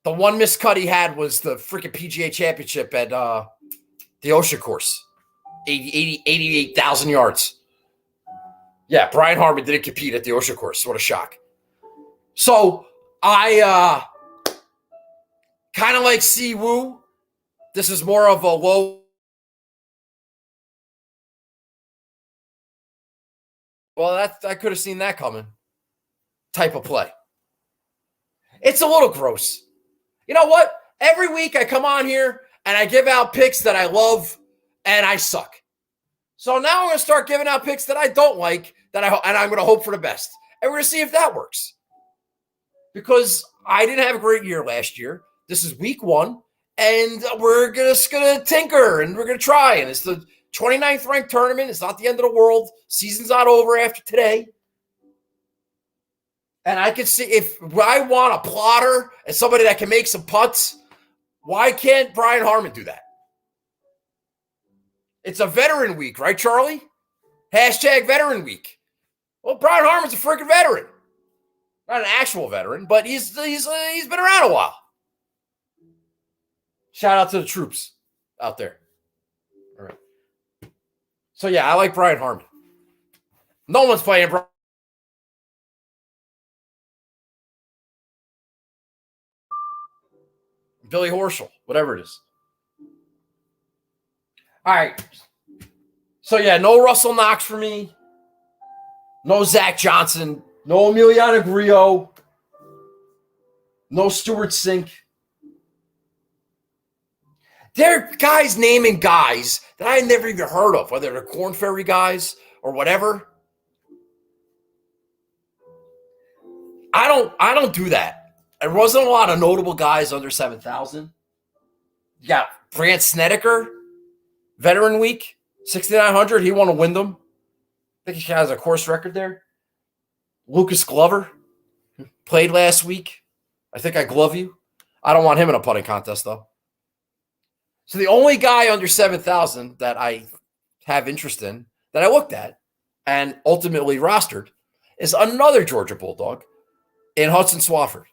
The one miscut he had was the freaking PGA Championship at the Ocean Course. 88,000 yards. Yeah, Brian Harmon didn't compete at the Ocean Course. What a shock. So I kind of like Si Woo. This is more of a low. Well, I could have seen that coming type of play. It's a little gross. You know what? Every week I come on here and I give out picks that I love and I suck. So now I'm going to start giving out picks that I don't like and I'm going to hope for the best. And we're going to see if that works. Because I didn't have a great year last year. This is week 1 and we're just going to tinker and we're going to try. And it's the 29th ranked tournament. It's not the end of the world. Season's not over after today. And I can see if I want a plotter and somebody that can make some putts, why can't Brian Harmon do that? It's a veteran week, right, Charlie? Hashtag veteran week. Well, Brian Harmon's a freaking veteran. Not an actual veteran, but he's been around a while. Shout out to the troops out there. All right. So, yeah, I like Brian Harmon. No one's playing Brian. Billy Horschel, whatever it is. All right. So, yeah, no Russell Knox for me. No Zach Johnson. No Emiliano Grillo. No Stuart Sink. They're guys naming guys that I never even heard of, whether they're Corn Ferry guys or whatever. I don't do that. There wasn't a lot of notable guys under 7,000. You got Brandt Snedeker, Veteran Week, 6,900. He won a Wyndham. I think he has a course record there. Lucas Glover played last week. I think I glove you. I don't want him in a putting contest, though. So the only guy under 7,000 that I have interest in, that I looked at and ultimately rostered, is another Georgia Bulldog in Hudson Swafford.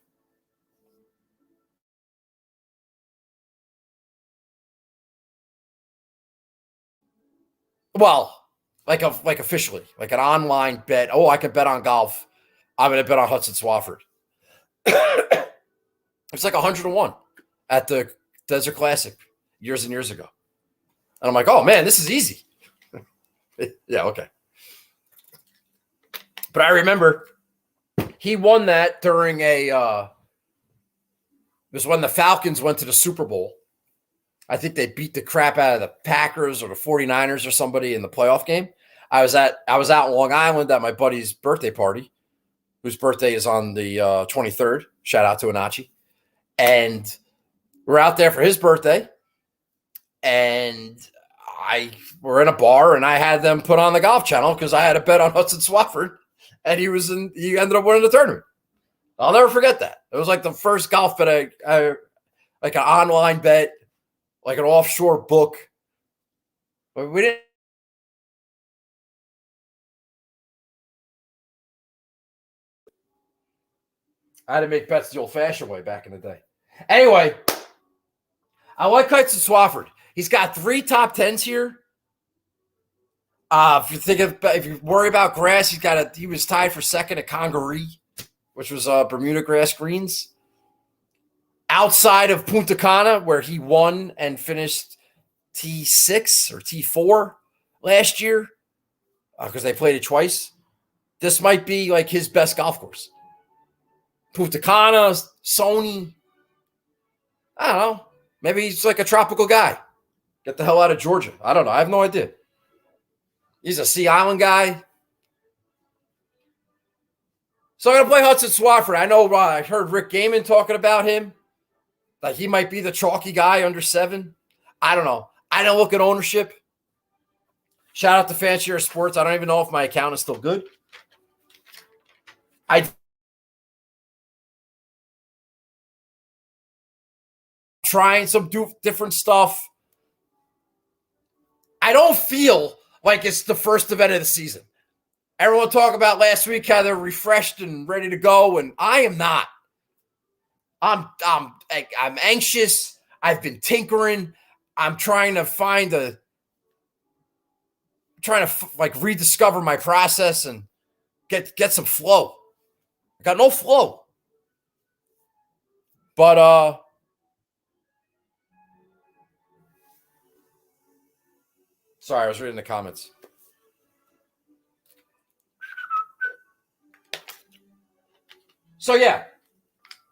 Well, like officially, like an online bet. Oh, I can bet on golf. I'm going to bet on Hudson Swafford. It's like 101 at the Desert Classic years and years ago. And I'm like, oh, man, this is easy. Yeah, okay. But I remember he won that during it was when the Falcons went to the Super Bowl. I think they beat the crap out of the Packers or the 49ers or somebody in the playoff game. I was out in Long Island at my buddy's birthday party, whose birthday is on the 23rd. Shout out to Anachi. And we're out there for his birthday. And we're in a bar, and I had them put on the Golf Channel because I had a bet on Hudson Swafford, and he ended up winning the tournament. I'll never forget that. It was like the first golf bet I like an online bet, like an offshore book. But we didn't. I had to make bets the old-fashioned way back in the day. Anyway, I like Hudson Swafford. He's got 3 top 10s here. If you worry about grass, he was tied for second at Congaree, which was Bermuda grass greens. Outside of Punta Cana, where he won and finished T6 or T4 last year, because they played it twice. This might be like his best golf course. Punta Cana, Sony. I don't know. Maybe he's like a tropical guy. Get the hell out of Georgia. I don't know. I have no idea. He's a Sea Island guy. So I'm going to play Hudson Swafford. I know I heard Rick Gaiman talking about him. Like he might be the chalky guy under 7. I don't know. I don't look at ownership. Shout out to Fancier Sports. I don't even know if my account is still good. Trying some different stuff. I don't feel like it's the first event of the season. Everyone talked about last week how they're refreshed and ready to go, and I am not. I'm anxious. I've been tinkering. I'm trying to rediscover my process and get some flow. I got no flow. But sorry, I was reading the comments. So yeah.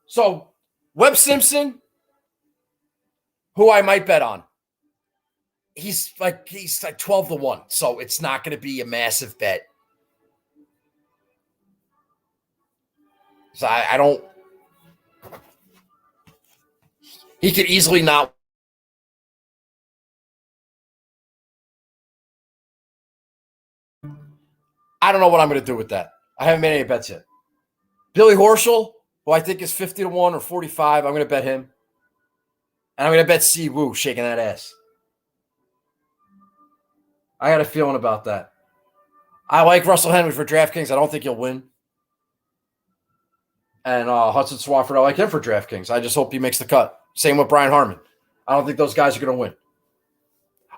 So Webb Simpson, who I might bet on. He's like 12-1, so it's not going to be a massive bet. So I don't. He could easily not. I don't know what I'm going to do with that. I haven't made any bets yet. Billy Horschel, who I think is 50-1 or 45, I'm going to bet him. And I'm going to bet Si Woo shaking that ass. I got a feeling about that. I like Russell Henley for DraftKings. I don't think he'll win. And Hudson Swafford, I like him for DraftKings. I just hope he makes the cut. Same with Brian Harmon. I don't think those guys are going to win.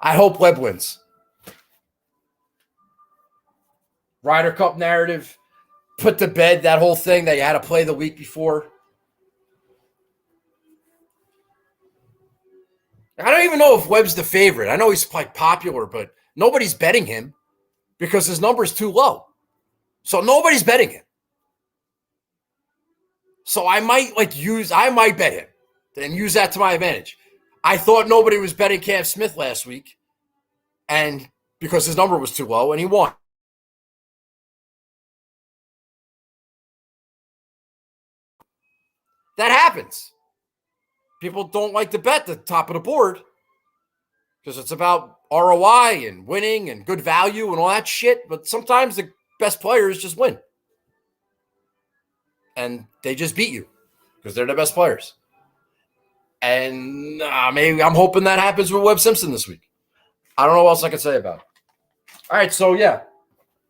I hope Webb wins. Ryder Cup narrative. Put to bed that whole thing that you had to play the week before. I don't even know if Webb's the favorite. I know he's like popular, but nobody's betting him because his number is too low. So nobody's betting him. So I might bet him and use that to my advantage. I thought nobody was betting Cam Smith last week, and because his number was too low, and he won. That happens. People don't like to bet the top of the board because it's about ROI and winning and good value and all that shit. But sometimes the best players just win. And they just beat you because they're the best players. And maybe I'm hoping that happens with Webb Simpson this week. I don't know what else I can say about it. All right, so yeah.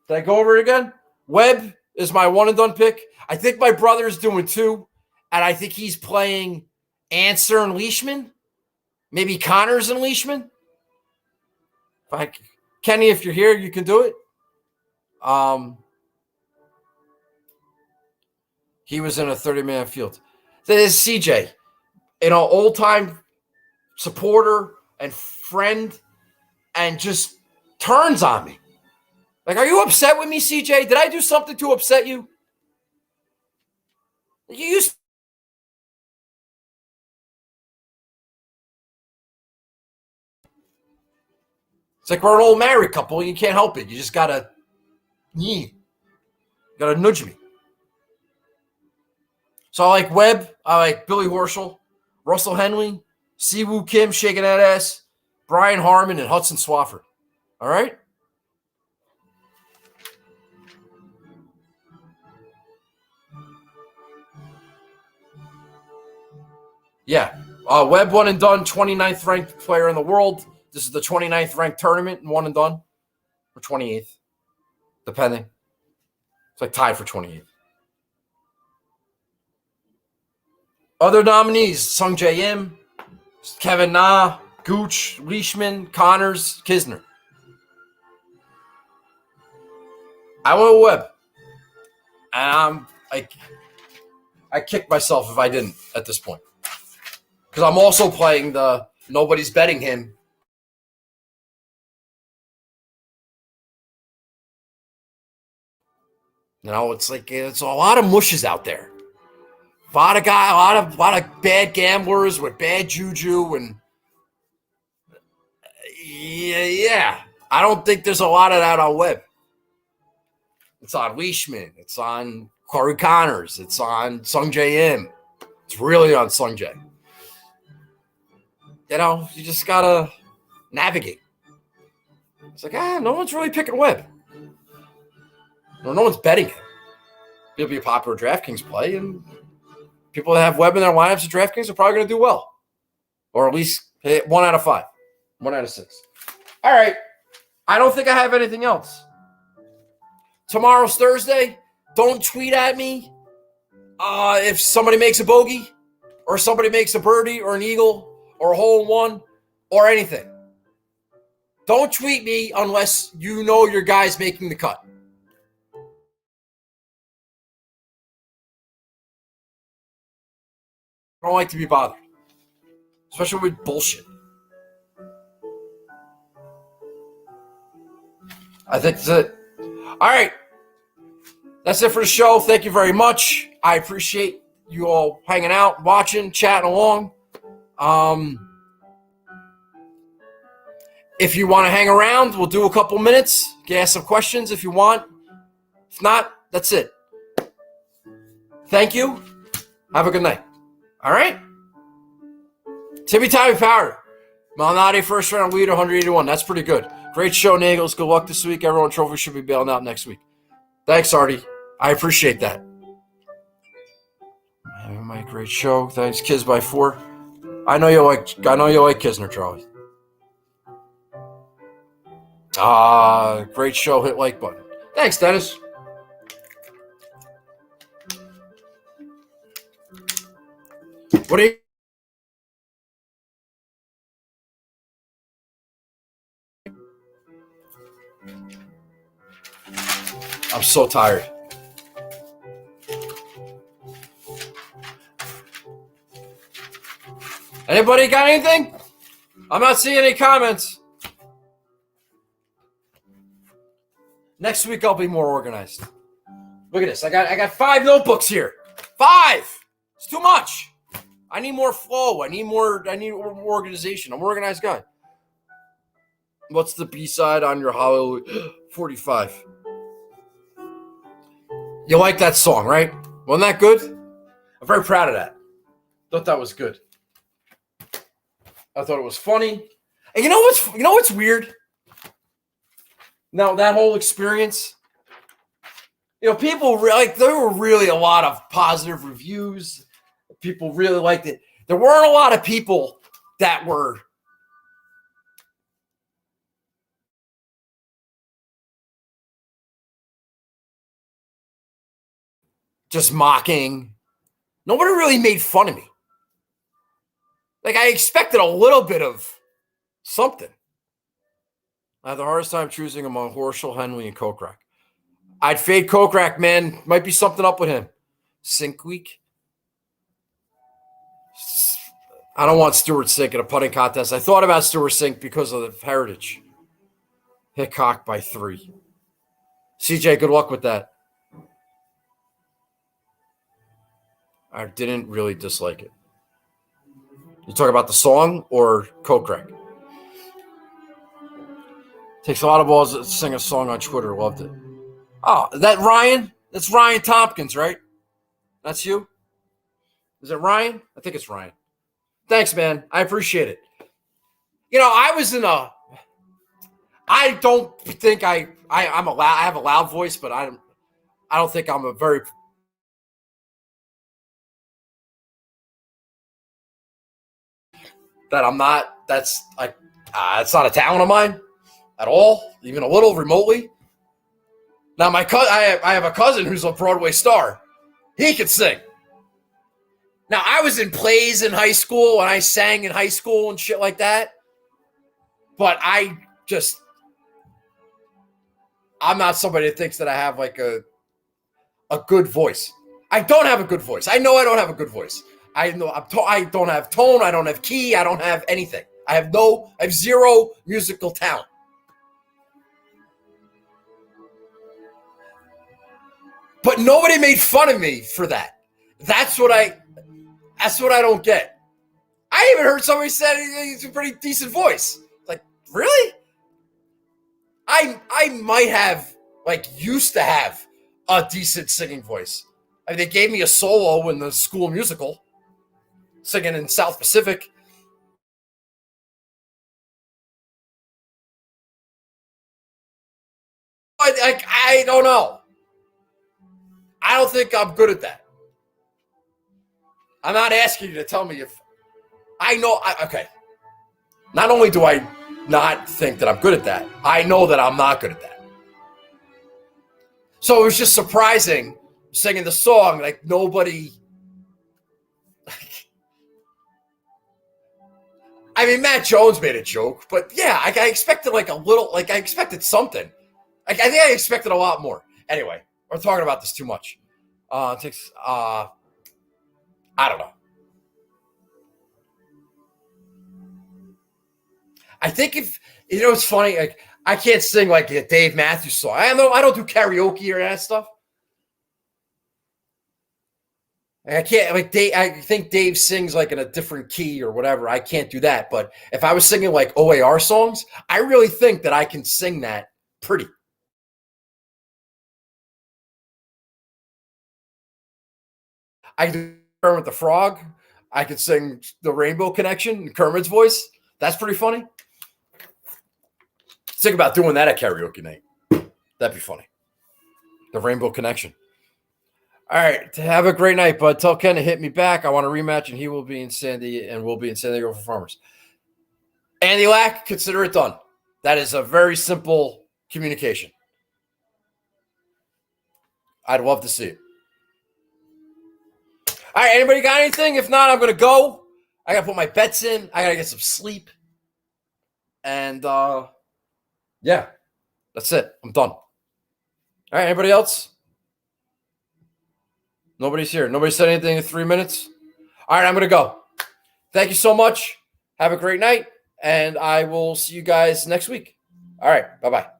Did I go over it again? Webb is my one and done pick. I think my brother is doing two, and I think he's playing Answer and Leishman. Maybe Connors and Leishman. Kenny, if you're here, you can do it. He was in a 30-man field. This is CJ, old-time supporter and friend, and just turns on me. Like, are you upset with me, CJ? Did I do something to upset you? You used. It's like we're an old married couple. You can't help it. You just gotta nudge me. So I like Webb. I like Billy Horschel, Russell Henley, Siwoo Kim shaking that ass, Brian Harmon, and Hudson Swafford. All right? Yeah. Webb one and done, 29th ranked player in the world. This is the 29th ranked tournament and one and done. Or 28th, depending. It's like tied for 28th. Other nominees, Sung J M, Kevin Na, Gooch, Leishman, Connors, Kisner. I went with Webb. And I kick myself if I didn't at this point. Because I'm also playing the nobody's betting him. It's a lot of mushes out there. A lot of bad gamblers with bad juju, and yeah. I don't think there's a lot of that on Webb. It's on Leishman. It's on Corey Connors. It's on Sung J M. It's really on Sung J. You just gotta navigate. It's like, no one's really picking Webb. No one's betting him. It'll be a popular DraftKings play, and people that have Webb in their lineups at DraftKings are probably going to do well. Or at least hit 1 out of 5. 1 out of 6. All right. I don't think I have anything else. Tomorrow's Thursday. Don't tweet at me if somebody makes a bogey. or somebody makes a birdie or an eagle or a hole in one or anything. Don't tweet me unless you know your guy's making the cut. I don't like to be bothered, especially with bullshit. I think that's it. All right. That's it for the show. Thank you very much. I appreciate you all hanging out, watching, chatting along. If you want to hang around, we'll do a couple minutes. You can ask some questions if you want. If not, that's it. Thank you. Have a good night. All right? Timmy Tommy Power. Malnati first round leader, 181. That's pretty good. Great show, Nagels. Good luck this week. Everyone trophy should be bailing out next week. Thanks, Artie. I appreciate that. My great show. Thanks, Kids by 4. I know you like Kisner, Charlie. Great show. Hit like button. Thanks, Dennis. What do you? I'm so tired. Anybody got anything? I'm not seeing any comments. Next week I'll be more organized. Look at this. I got 5 notebooks here. 5. It's too much. I need more flow. I need more organization. I'm an organized guy. What's the B-side on your Hallelujah 45? You like that song, right? Wasn't that good? I'm very proud of that. Thought that was good. I thought it was funny. And you know what's weird? Now that whole experience, people there were really a lot of positive reviews. People really liked it. There weren't a lot of people that were just mocking. Nobody really made fun of me. Like, I expected a little bit of something. I had the hardest time choosing among Horschel, Henley, and Kokrak. I'd fade Kokrak, man. Might be something up with him. Sink week. I don't want Stuart Sink in a putting contest. I thought about Stuart Sink because of the heritage. Hickok by 3. CJ, good luck with that. I didn't really dislike it. You talk about the song or Kokrak? Takes a lot of balls to sing a song on Twitter. Loved it. Oh, that Ryan? That's Ryan Tompkins, right? That's you? Is it Ryan? I think it's Ryan. Thanks, man. I appreciate it. I was in a. I don't think I'm a loud. I have a loud voice, but I don't think I'm a very. That I'm not. That's like. It's not a talent of mine at all, even a little remotely. Now my I have a cousin who's a Broadway star. He could sing. Now, I was in plays in high school, and I sang in high school and shit like that. But I'm not somebody that thinks that I have like a good voice. I don't have a good voice. I know I don't have a good voice. I know I don't have tone. I don't have key. I don't have anything. I have zero musical talent. But nobody made fun of me for that. That's what I don't get. I even heard somebody say he's a pretty decent voice. Like, really? I might have, used to have a decent singing voice. I mean, they gave me a solo in the school musical, singing in South Pacific. I don't know. I don't think I'm good at that. I'm not asking you to tell me if I know. Okay. Not only do I not think that I'm good at that, I know that I'm not good at that. So it was just surprising singing the song, like nobody. I mean, Matt Jones made a joke, but yeah, I expected like a little, like I expected something. I think I expected a lot more. Anyway, we're talking about this too much. It takes, I don't know. I think if, it's funny, like I can't sing like a Dave Matthews song. I don't do karaoke or that stuff. I can't like Dave. I think Dave sings like in a different key or whatever. I can't do that. But if I was singing like OAR songs, I really think that I can sing that pretty. I do Kermit the Frog. I could sing the Rainbow Connection in Kermit's voice. That's pretty funny. Think about doing that at karaoke night. That'd be funny. The Rainbow Connection. All right. Have a great night, bud. Tell Ken to hit me back. I want a rematch, and he will be in Sandy, and we'll be in San Diego for Farmers. Andy Lack, consider it done. That is a very simple communication. I'd love to see it. All right. Anybody got anything? If not, I'm going to go. I got to put my bets in. I got to get some sleep. And, yeah, that's it. I'm done. All right. Anybody else? Nobody's here. Nobody said anything in 3 minutes. All right. I'm going to go. Thank you so much. Have a great night. And I will see you guys next week. All right. Bye-bye.